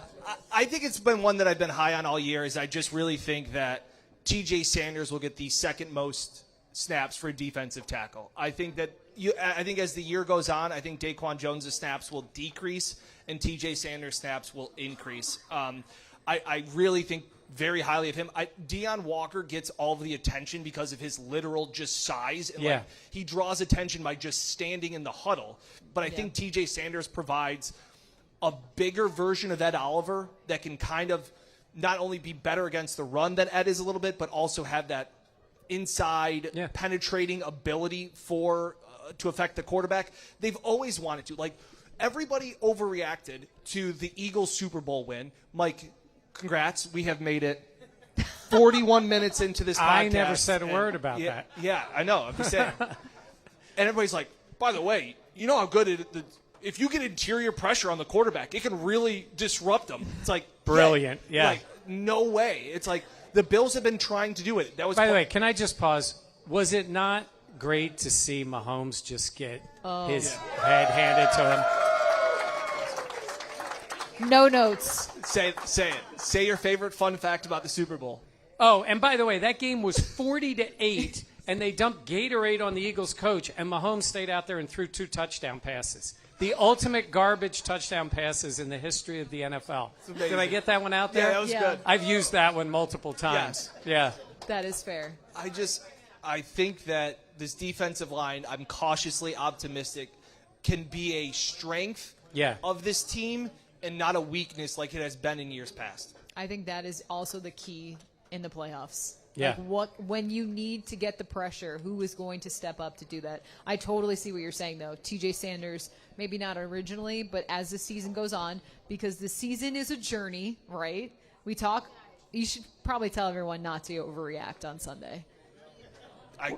I think it's been one that I've been high on all year. Is I just really think that T.J. Sanders will get the second most snaps for a defensive tackle. I think as the year goes on, I think Daquan Jones' snaps will decrease and T.J. Sanders' snaps will increase. I really think very highly of him. Deion Walker gets all of the attention because of his literal just size. And he draws attention by just standing in the huddle. But I think T.J. Sanders provides a bigger version of Ed Oliver that can kind of not only be better against the run than Ed is a little bit, but also have that inside penetrating ability to affect the quarterback. They've always wanted to. Like, everybody overreacted to the Eagles Super Bowl win. Mike, congrats. We have made it 41 minutes into this podcast. I never said a word about that. Yeah, I know. I'm just saying. And everybody's like, by the way, you know how good if you get interior pressure on the quarterback, it can really disrupt them. It's like brilliant. Yeah. Like, no way. It's like the Bills have been trying to do it. That was. By the way, can I just pause? Was it not great to see Mahomes just get his head handed to him? No notes. Say it. Say your favorite fun fact about the Super Bowl. Oh, and by the way, that game was 40-8, and they dumped Gatorade on the Eagles coach, and Mahomes stayed out there and threw 2 touchdown passes. The ultimate garbage touchdown passes in the history of the NFL. Did I get that one out there? Yeah, that was good. I've used that one multiple times. Yes. Yeah. That is fair. I think that this defensive line, I'm cautiously optimistic, can be a strength of this team and not a weakness like it has been in years past. I think that is also the key in the playoffs. Yeah. Like when you need to get the pressure, who is going to step up to do that? I totally see what you're saying, though. T.J. Sanders, maybe not originally, but as the season goes on, because the season is a journey, right? You should probably tell everyone not to overreact on Sunday.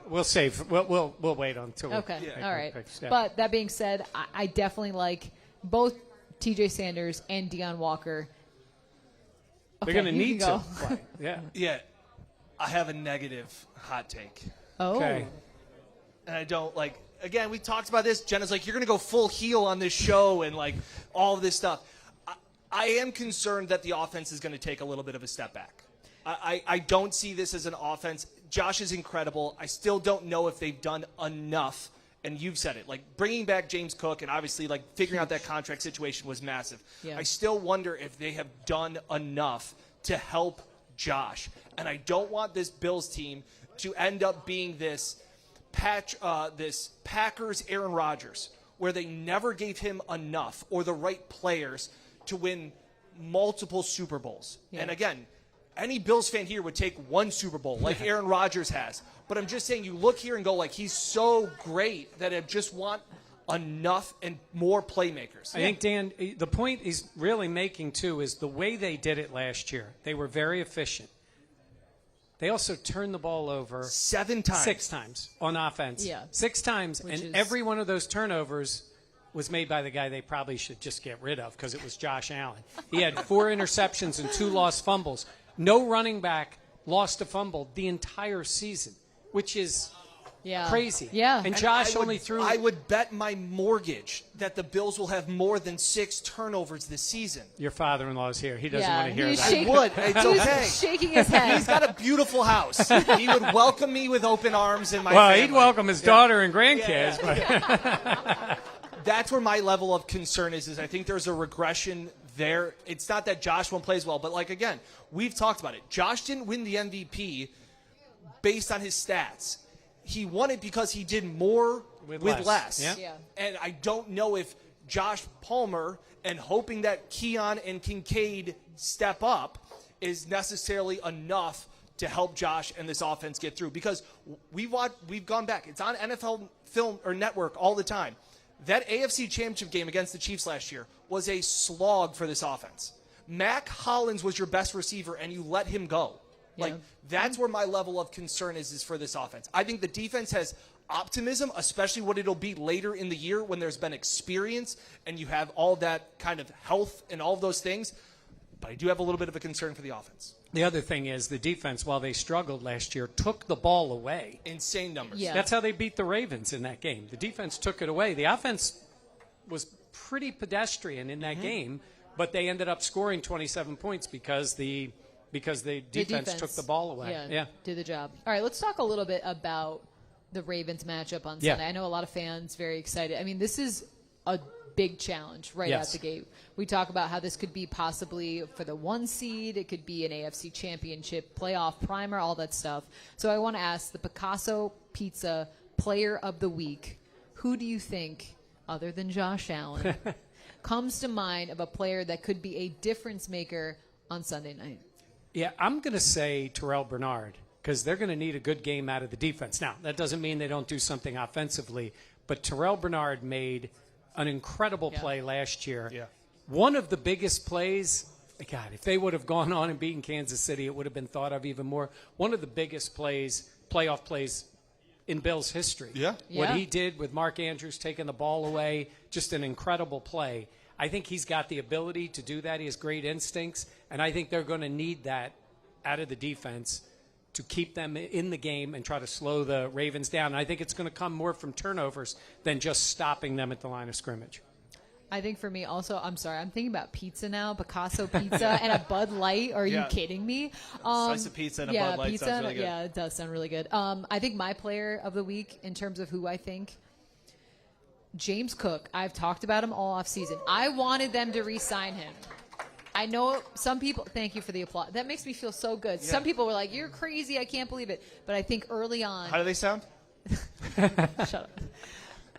We'll save. We'll wait until. Okay. We All right. Yeah. But that being said, I definitely like both T.J. Sanders and Deion Walker. They're going to need to. Yeah. Yeah. I have a negative hot take. Oh. Okay. And I don't again, we talked about this. Jenna's like, you're going to go full heel on this show and all of this stuff. I am concerned that the offense is going to take a little bit of a step back. I don't see this as an offense. Josh is incredible. I still don't know if they've done enough. And you've said it, bringing back James Cook and obviously figuring out that contract situation was massive. Yeah. I still wonder if they have done enough to help Josh. And I don't want this Bills team to end up being this Packers Aaron Rodgers, where they never gave him enough or the right players to win multiple Super Bowls. Yeah. And again, any Bills fan here would take one Super Bowl like Aaron Rodgers has. But I'm just saying, you look here and go, he's so great that I just want enough and more playmakers. I think, Dan, the point he's really making, too, is the way they did it last year. They were very efficient. They also turned the ball over 7 times. 6 times on offense. Yeah. 6 times, and every one of those turnovers was made by the guy they probably should just get rid of because it was Josh Allen. He had 4 interceptions and 2 lost fumbles. No running back lost a fumble the entire season, which is Yeah. Crazy. Yeah. And And Josh I would- only threw. I would bet my mortgage that the Bills will have more than 6 turnovers this season. Your father-in-law's here. He doesn't Yeah, want to hear he's that. shaking- I would. It's He's okay. shaking his head. He's got a beautiful house. He would welcome me with open arms and my Well, family. he'd welcome his daughter and Yeah, grandkids. yeah. That's where my level of concern is I think there's a regression there. It's not that Josh won't play as well, but like again, we've talked about it. Josh didn't win the MVP based on his stats. He won it because he did more with less. Yeah. Yeah. And I don't know if Josh Palmer and hoping that Keon and Kincaid step up is necessarily enough to help Josh and this offense get through. Because we've gone back. It's on NFL film or network all the time. That AFC Championship game against the Chiefs last year was a slog for this offense. Mac Hollins was your best receiver, and you let him go. Like, that's where my level of concern is for this offense. I think the defense has optimism, especially what it'll be later in the year when there's been experience and you have all that kind of health and all of those things. But I do have a little bit of a concern for the offense. The other thing is the defense, while they struggled last year, took the ball away. Insane numbers. Yeah. That's how they beat the Ravens in that game. The defense took it away. The offense was pretty pedestrian in that game, but they ended up scoring 27 points because the defense took the ball away. Yeah, did the job. All right, let's talk a little bit about the Ravens matchup on Yeah. Sunday. I know a lot of fans very excited. I mean, this is a big challenge right Yes. out the gate. We talk about how this could be possibly for the 1 seed. It could be an AFC championship, playoff primer, all that stuff. So I want to ask the Picasso Pizza Player of the Week. Who do you think, other than Josh Allen, comes to mind of a player that could be a difference maker on Sunday night? Yeah, I'm going to say Terrell Bernard because they're going to need a good game out of the defense. Now, that doesn't mean they don't do something offensively, but Terrell Bernard made an incredible play last year. Yeah. One of the biggest plays, God, if they would have gone on and beaten Kansas City, it would have been thought of even more. One of the biggest plays, playoff plays in Bills history. Yeah. What Yeah. he did with Mark Andrews taking the ball away, just an incredible play. I think he's got the ability to do that. He has great instincts, and I think they're going to need that out of the defense to keep them in the game and try to slow the Ravens down. And I think it's going to come more from turnovers than just stopping them at the line of scrimmage. I think for me also, I'm sorry, I'm thinking about pizza now, Picasso Pizza and a Bud Light. Are you Yeah. kidding me? Slice of pizza and a Bud Light pizza, sounds really good. Yeah, it does sound really good. I think my player of the week in terms of who I think, James Cook. I've talked about him all off season. I wanted them to re-sign him. I know some people, thank you for the applause. That makes me feel so good. Some people were like, you're crazy, I can't believe it. But I think early on, How do they sound? shut up.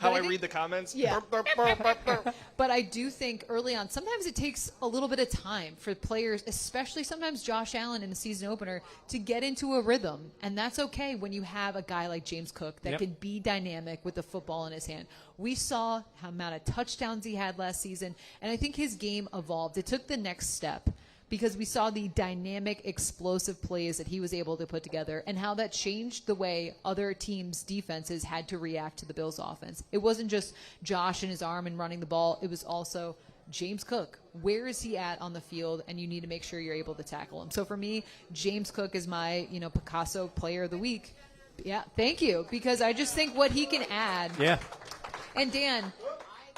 How But I I think- read the comments? Yeah. Burp, burp, burp, burp, burp. But I do think early on, sometimes it takes a little bit of time for players, especially sometimes Josh Allen in the season opener, to get into a rhythm. And that's okay when you have a guy like James Cook that Yep. can be dynamic with the football in his hand. We saw how amount of touchdowns he had last season, and I think his game evolved. It took the next step because we saw the dynamic, explosive plays that he was able to put together and how that changed the way other teams' defenses had to react to the Bills' offense. It wasn't just Josh and his arm and running the ball. It was also James Cook. Where is he at on the field? And you need to make sure you're able to tackle him. So for me, James Cook is my, Picasso Player of the Week. Yeah, thank you, because I just think what he can add. Yeah. And Dan,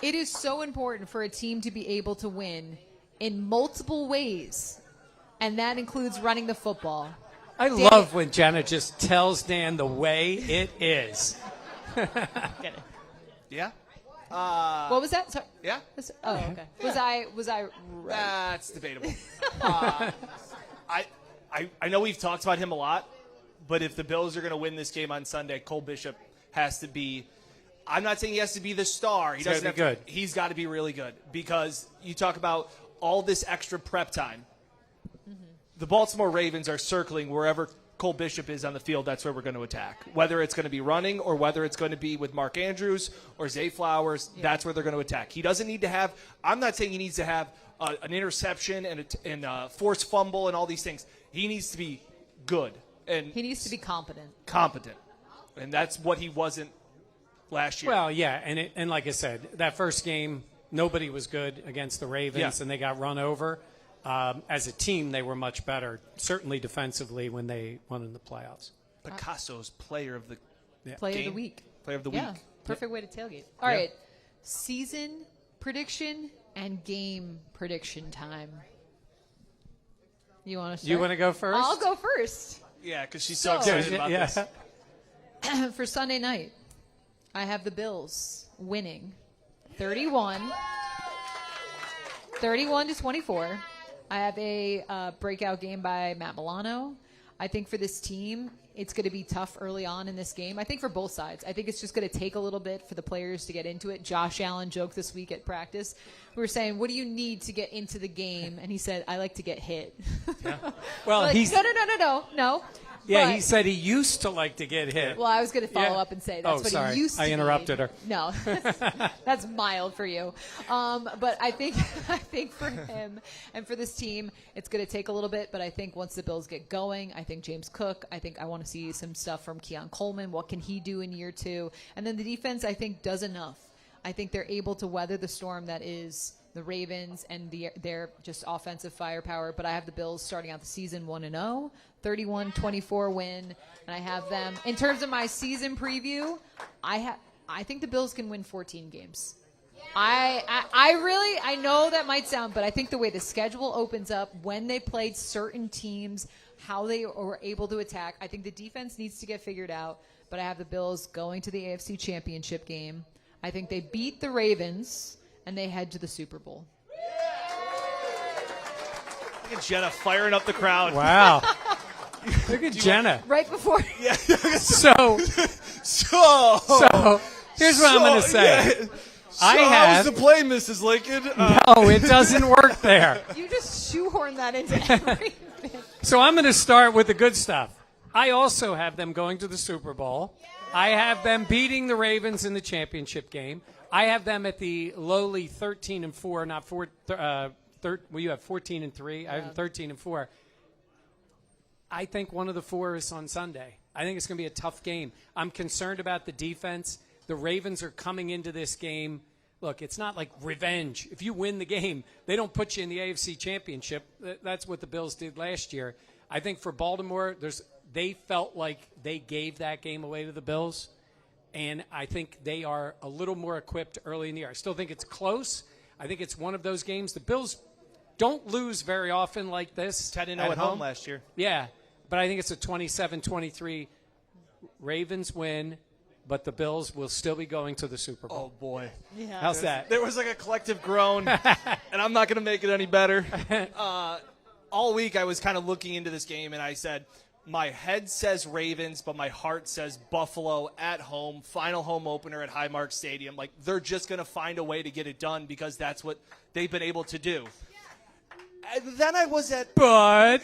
it is so important for a team to be able to win in multiple ways, and that includes running the football. I love when Jenna just tells Dan the way it is. Yeah? What was that? Sorry. Yeah? Oh, okay. Was I right? That's debatable. I know we've talked about him a lot, but if the Bills are going to win this game on Sunday, Cole Bishop has to be. I'm not saying he has to be the star. He doesn't gotta be have to. good. He's got to be really good because you talk about all this extra prep time. The Baltimore Ravens are circling wherever Cole Bishop is on the field. That's where we're going to attack. Whether it's going to be running or whether it's going to be with Mark Andrews or Zay Flowers, that's where they're going to attack. He doesn't need to have. I'm not saying he needs to have an interception and a forced fumble and all these things. He needs to be good and He needs to be competent. competent, and that's what he wasn't last year. Well, yeah, and like I said, that first game, nobody was good against the Ravens, Yeah. and they got run over. As a team, they were much better, certainly defensively, when they won in the playoffs. Picasso's player of the Play of the Game? week. Play of the Yeah, week. perfect way to tailgate. All right, season prediction and game prediction time. You want to start? You want to go first? I'll go first. Yeah, because she's so So- excited about this. For Sunday night, I have the Bills winning 31-24. I have a breakout game by Matt Milano. I think for this team, it's going to be tough early on in this game. I think for both sides. I think it's just going to take a little bit for the players to get into it. Josh Allen joked this week at practice. We were saying, what do you need to get into the game? And he said, I like to get hit. Well, Like, he's no. yeah. But- He said he used to like to get hit. Well, I was going to follow Yeah. up and say that's Oh, what sorry. he used to I interrupted need. her. No, that's mild for you. But I think for him and for this team, it's going to take a little bit. But I think once the Bills get going, I think James Cook. I want to see some stuff from Keon Coleman. What can he do in year 2? And then the defense, I think, does enough. I think they're able to weather the storm that is the Ravens and their just offensive firepower. But I have the Bills starting out the season 1-0, 31-24 win, and I have them in terms of my season preview. I think the Bills can win 14 games. I know that might sound, but I think the way the schedule opens up, when they played certain teams, how they were able to attack, I think the defense needs to get figured out. But I have the Bills going to the AFC Championship game. I think they beat the Ravens, and they head to the Super Bowl. Look at Jenna firing up the crowd. Wow. Look at Jenna. Right before. Yeah. So here's what I'm going to say. Yeah. I So have. how's the play, Mrs. Lincoln? No, it doesn't work there. You just shoehorn that into everything. So I'm going to start with the good stuff. I also have them going to the Super Bowl. I have them beating the Ravens in the championship game. I have them at the lowly 13-4, not 4. Well, you have 14-3. I have them 13-4. I think one of the 4 is on Sunday. I think it's going to be a tough game. I'm concerned about the defense. The Ravens are coming into this game. Look, it's not like revenge. If you win the game, they don't put you in the AFC Championship. That's what the Bills did last year. I think for Baltimore, they felt like they gave that game away to the Bills, and I think they are a little more equipped early in the year. I still think it's close. I think it's one of those games. The Bills don't lose very often like this. 10-0 at home last year. Yeah, but I think it's a 27-23 Ravens win, but the Bills will still be going to the Super Bowl. Oh, boy. Yeah. How's that? There was like a collective groan, and I'm not going to make it any better. All week I was kind of looking into this game, and I said, my head says Ravens, but my heart says Buffalo at home, final home opener at Highmark Stadium. Like, they're just going to find a way to get it done because that's what they've been able to do. And then I was But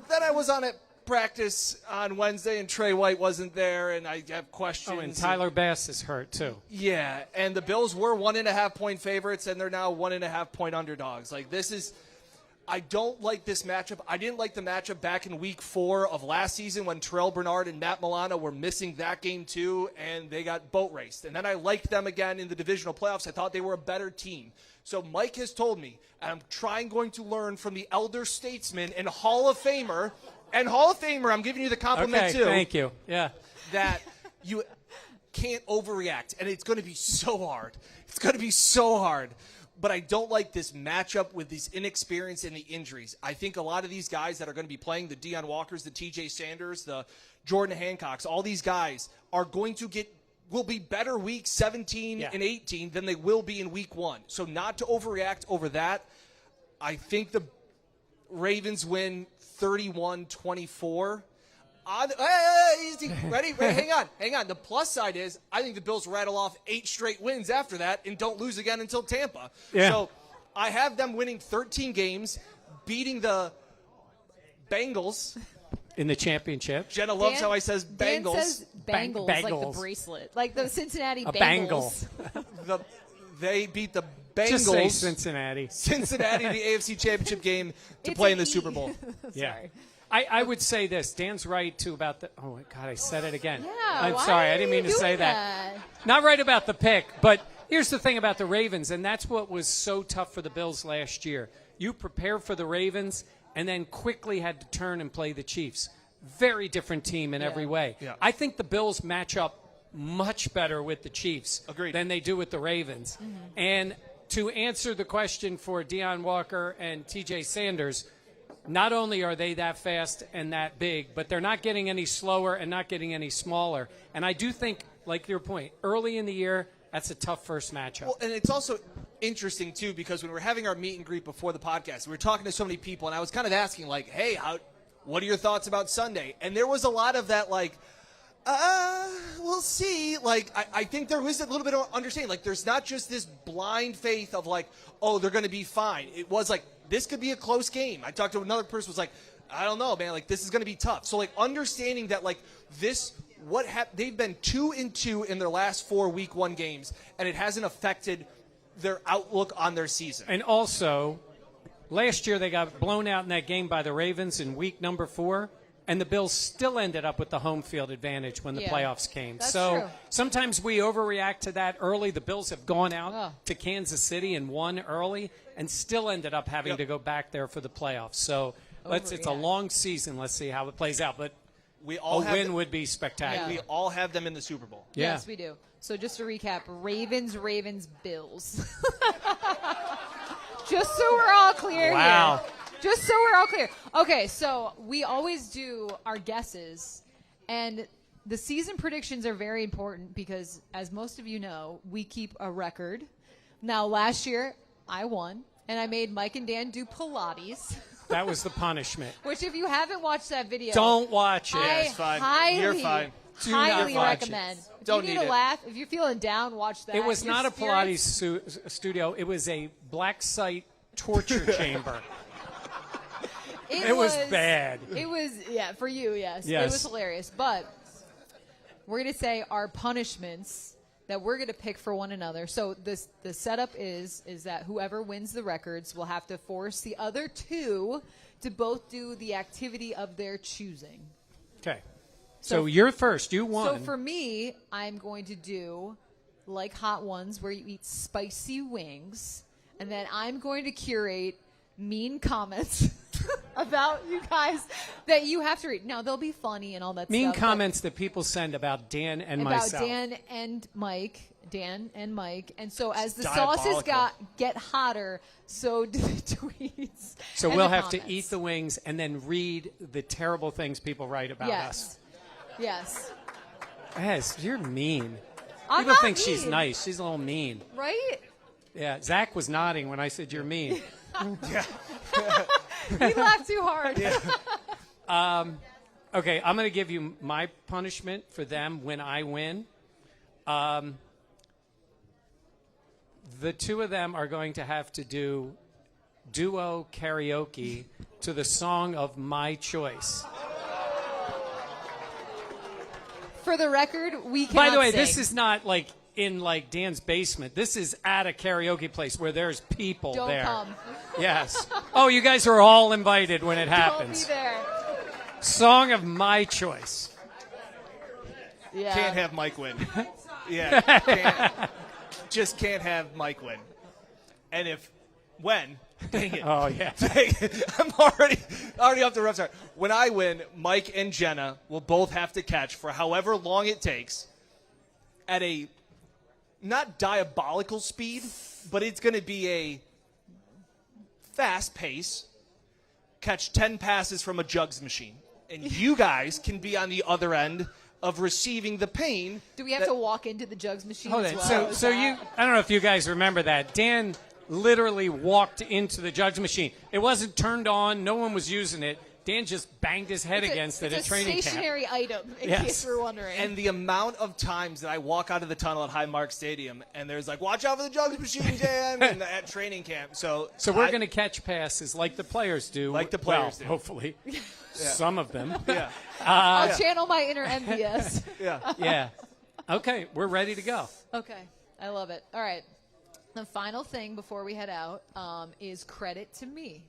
then I was on at practice on Wednesday, and Trey White wasn't there, and I have questions. and Tyler Bass is hurt too. Yeah, and the Bills were 1.5-point favorites, and they're now 1.5-point underdogs. Like, this is – I don't like this matchup. I didn't like the matchup back in Week 4 of last season when Terrell Bernard and Matt Milano were missing that game too, and they got boat raced. And then I liked them again in the divisional playoffs. I thought they were a better team. So Mike has told me, and I'm going to learn from the elder statesman and Hall of Famer, I'm giving you the compliment Okay, too. thank you. Yeah. That you can't overreact, and it's going to be so hard. It's going to be so hard. But I don't like this matchup with this inexperience and the injuries. I think a lot of these guys that are going to be playing, the Deion Walkers, the TJ Sanders, the Jordan Hancocks, all these guys are going to will be better week 17 and 18 than they will be in week 1. So not to overreact over that. I think the Ravens win 31-24. Easy. Ready? Hang on. The plus side is I think the Bills rattle off 8 straight wins after that and don't lose again until Tampa. Yeah. So I have them winning 13 games, beating the Bengals. In the championship. Jenna loves how I says Dan Bengals. says Bengals, like the Bengals. bracelet. Like the Cincinnati A Bengals. They beat the Bengals. Just say Cincinnati. Cincinnati, the AFC Championship game to It's play in an the Super Bowl. Yeah. Sorry. I would say this. Dan's right, too, about the – oh, my God, I said it again. Yeah, I'm why sorry. are I didn't you mean to say doing that. Not right about the pick, but here's the thing about the Ravens, and that's what was so tough for the Bills last year. You prepare for the Ravens and then quickly had to turn and play the Chiefs. very different team in every way. Yeah. I think the Bills match up much better with the Chiefs Agreed. than they do with the Ravens. And to answer the question for Deion Walker and TJ Sanders, not only are they that fast and that big, but they're not getting any slower and not getting any smaller. And I do think, like your point, early in the year, that's a tough first matchup. Well, and it's also interesting, too, because when we were having our meet and greet before the podcast, we were talking to so many people, and I was kind of asking, like, hey, what are your thoughts about Sunday? And there was a lot of that, like, we'll see. Like, I think there was a little bit of understanding. Like, there's not just this blind faith of, like, oh, they're going to be fine. It was like, this could be a close game. I talked to another person who was like, I don't know, man. Like, this is going to be tough. So, like, understanding that, like, this – they've been 2-2 in their last 4 Week 1 games, and it hasn't affected their outlook on their season. And also, last year they got blown out in that game by the Ravens in week number 4, and the Bills still ended up with the home field advantage when the playoffs came. That's so true. sometimes we overreact to that early. The Bills have gone out to Kansas City and won early and still ended up having to go back there for the playoffs. So it's a long season. Let's see how it plays out. But a win would be spectacular. We all have them in the Super Bowl. Yeah. Yes, we do. So just to recap, Ravens, Bills. Just so we're all clear here. Just so we're all clear. Okay, so we always do our guesses, and the season predictions are very important because, as most of you know, we keep a record. Now, last year, I won, and I made Mike and Dan do Pilates. That was the punishment. Which, if you haven't watched that video, Don't watch it. I It's fine. highly, You're fine. Do not highly watch recommend. it. If Don't you need need it. a laugh, if you're feeling down, watch that. It was Your not a spirits- Pilates studio. It was a black site torture chamber. It was bad. It was, for you, yes. Yes. It was hilarious. But we're going to say our punishments that we're going to pick for one another. So the setup is that whoever wins the records will have to force the other two to both do the activity of their choosing. Okay. So you're first. You won. So for me, I'm going to do like Hot Ones where you eat spicy wings. And then I'm going to curate mean comments about you guys that you have to read. Now, they'll be funny and all that Mean stuff. but comments that people send about Dan and about myself. Dan and Mike. And so as the Diabolical. sauces get hotter, so do the tweets. So and we'll the have to comments. eat the wings and then read the terrible things people write about us. Yes. Yes, you're mean. I'm People not think she's mean. nice. She's a little mean. Right? Yeah, Zach was nodding when I said you're mean. We laughed too hard. Okay, I'm going to give you my punishment for them when I win. The two of them are going to have to do duo karaoke to the song of my choice. For the record, we cannot By the way, sing. this is not like in like Dan's basement. This is at a karaoke place where there's people Don't there. come. Yes. Oh, you guys are all invited when it Don't be happens. there. Song of my choice. Yeah. Can't have Mike win. Just can't have Mike win. And dang it. Oh, yeah. Dang it. I'm already off the rough start. When I win, Mike and Jenna will both have to catch for however long it takes at a not diabolical speed, but it's going to be a fast pace. Catch 10 passes from a jugs machine. And you guys can be on the other end of receiving the pain. Do we have to walk into the jugs machine Hold as on. well? So you, I don't know if you guys remember that. Dan literally walked into the jugs machine. It wasn't turned on. No one was using it. Dan just banged his head against it at training camp. It's a stationary item, in Yes. case we're wondering. And the amount of times that I walk out of the tunnel at Highmark Stadium and there's like, watch out for the jugs machine, Dan, and at training camp. So we're going to catch passes like the players do. Like the players well, do. hopefully. Some of them. Yeah. I'll channel my inner envious. Yeah. Yeah. Okay, we're ready to go. Okay, I love it. All right, the final thing before we head out is credit to me.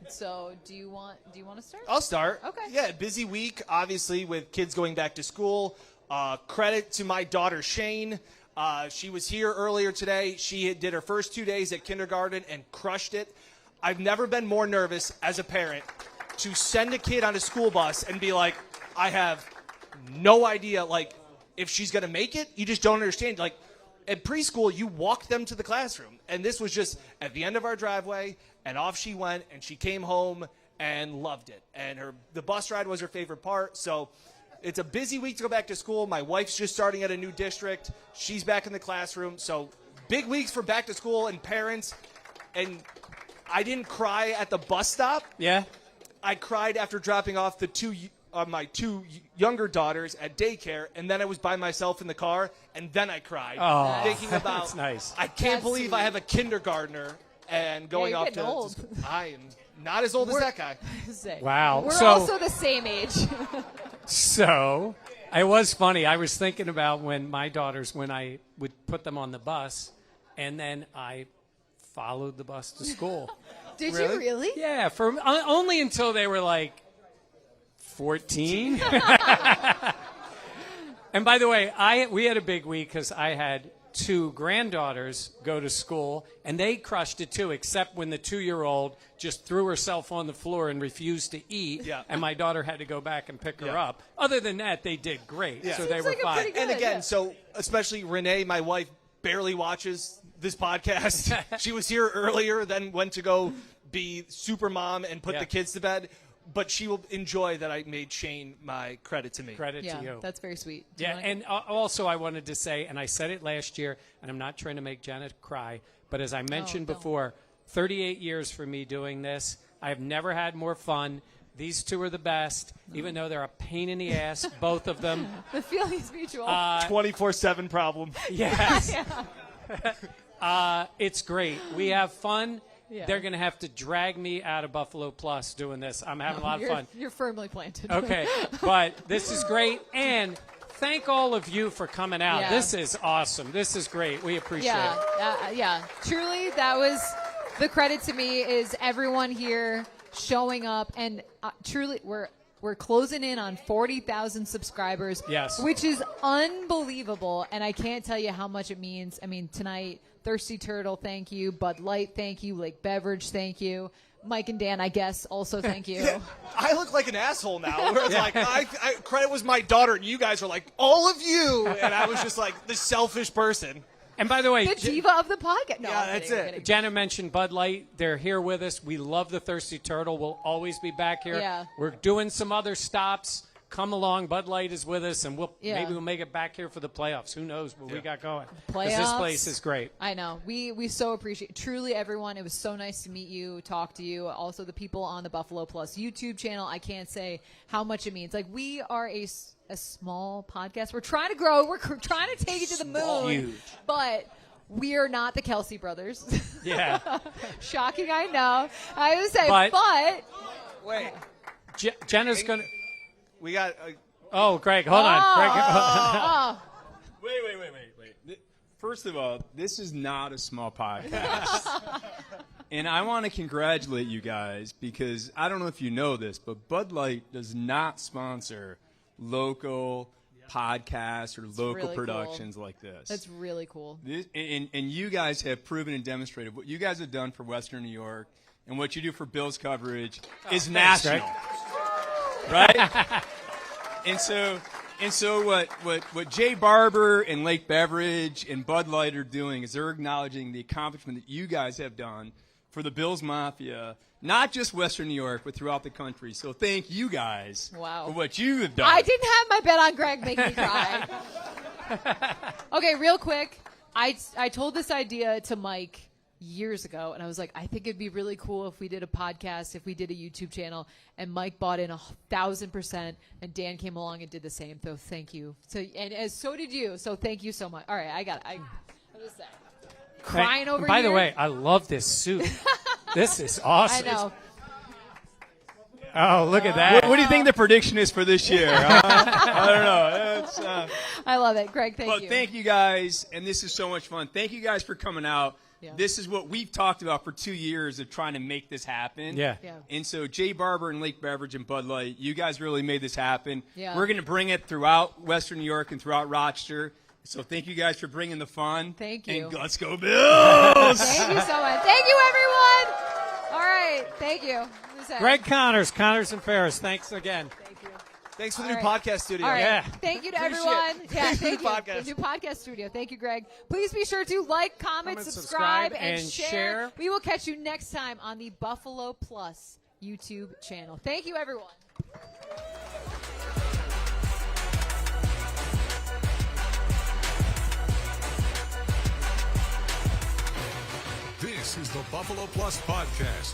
So, do you want to start? I'll start. Okay. Yeah, busy week, obviously, with kids going back to school. Credit to my daughter, Shane. She was here earlier today. She did her first 2 days at kindergarten and crushed it. I've never been more nervous as a parent to send a kid on a school bus and be like, I have no idea, like, if she's going to make it. You just don't understand. Like, at preschool, you walk them to the classroom. And this was just at the end of our driveway, and off she went, and she came home and loved it. And the bus ride was her favorite part. So it's a busy week to go back to school. My wife's just starting at a new district. She's back in the classroom. So big weeks for back to school and parents. And I didn't cry at the bus stop. Yeah. I cried after dropping off my two younger daughters at daycare, and then I was by myself in the car, and then I cried, thinking about. That's nice. I can't believe I have a kindergartner and going off to. old. I am not as old as that guy. Wow. We're So- also the same age. So it was funny. I was thinking about when I would put them on the bus, and then I followed the bus to school. Did you really? Yeah, for only until they were like 14. And by the way, we had a big week because I had 2 granddaughters go to school, and they crushed it too, except when the 2-year-old just threw herself on the floor and refused to eat, and my daughter had to go back and pick her up. Other than that, they did great, so they were fine. And again, so especially Renee, my wife, barely watches this podcast. She was here earlier, then went to go be super mom and put the kids to bed. But she will enjoy that I made Shane my credit to me. Credit to you. That's very sweet. Yeah, and also I wanted to say, and I said it last year, and I'm not trying to make Jenna cry, but as I mentioned before, 38 years for me doing this. I have never had more fun. These 2 are the best, even though they're a pain in the ass, both of them. The feeling's mutual. 24/7 problem. Yes. It's great. We have fun. Yeah. They're going to have to drag me out of Buffalo Plus doing this. I'm having a lot of fun. You're firmly planted. Okay, but this is great. And thank all of you for coming out. Yeah. This is awesome. This is great. We appreciate it. Yeah. Truly, that was the credit to me is everyone here showing up. And truly, we're closing in on 40,000 subscribers. Yes. Which is unbelievable. And I can't tell you how much it means. I mean, tonight, Thirsty Turtle, thank you. Bud Light, thank you. Lake Beverage, thank you. Mike and Dan, I guess, also thank you. Yeah, I look like an asshole now. Where it's like, credit was my daughter, and you guys were like, all of you. And I was just like the selfish person. And by the way, The diva of the podcast. No, Yeah, I'm that's kidding, it. I'm kidding. Jenna mentioned Bud Light. They're here with us. We love the Thirsty Turtle. We'll always be back here. Yeah. We're doing some other stops. Come along. Bud Light is with us, and maybe we'll make it back here for the playoffs. Who knows what we got going? 'Cause this Playoffs. place is great. I know. We so appreciate truly everyone. It was so nice to meet you, talk to you. Also the people on the Buffalo Plus YouTube channel. I can't say how much it means. Like we are a small podcast. We're trying to grow. We're trying to take it to the moon. Huge. But we are not the Kelsey brothers. Yeah. Shocking, I know. I would say, But- but Wait, Jenna's going to. we got. Oh, Greg, hold on. Greg, Wait. First of all, this is not a small podcast. And I want to congratulate you guys because I don't know if you know this, but Bud Light does not sponsor local podcasts or local really cool. productions like this. that's really cool. And you guys have proven and demonstrated what you guys have done for Western New York and what you do for Bills coverage is national. Right? And so what Jay Barber and Lake Beverage and Bud Light are doing is they're acknowledging the accomplishment that you guys have done for the Bills Mafia, not just Western New York, but throughout the country. So thank you guys Wow. for what you have done. I didn't have my bet on Greg making me cry. Okay, real quick. I told this idea to Mike years ago, and I was like, I think it'd be really cool if we did a podcast, if we did a YouTube channel, and Mike bought in 1,000%, and Dan came along and did the same. So thank you. So did you. So thank you so much. All right, I got it. I'm just saying. Crying over By here. the way, I love this suit. This is awesome. I know. Oh, look at that. What do you think the prediction is for this year? I don't know. It's, I love it. Greg, thank but you. thank you guys, and this is so much fun. Thank you guys for coming out. Yeah. This is what we've talked about for 2 years of trying to make this happen. Yeah. Yeah. And so Jay Barber and Lake Beverage and Bud Light, you guys really made this happen. Yeah. We're going to bring it throughout Western New York and throughout Rochester. So thank you guys for bringing the fun. Thank you. And let's go Bills! Thank you so much. Thank you, everyone. All right. Thank Thank you. Greg Connors and Ferris, thanks again. Thanks for the All new right. podcast studio. All right. Yeah. Thank you to Appreciate everyone. it. Yeah, New thank you. podcast. The new podcast studio. Thank you, Greg. Please be sure to like, comment, Comment, subscribe, subscribe, and and share. share. We will catch you next time on the Buffalo Plus YouTube channel. Thank you, everyone. This is the Buffalo Plus Podcast.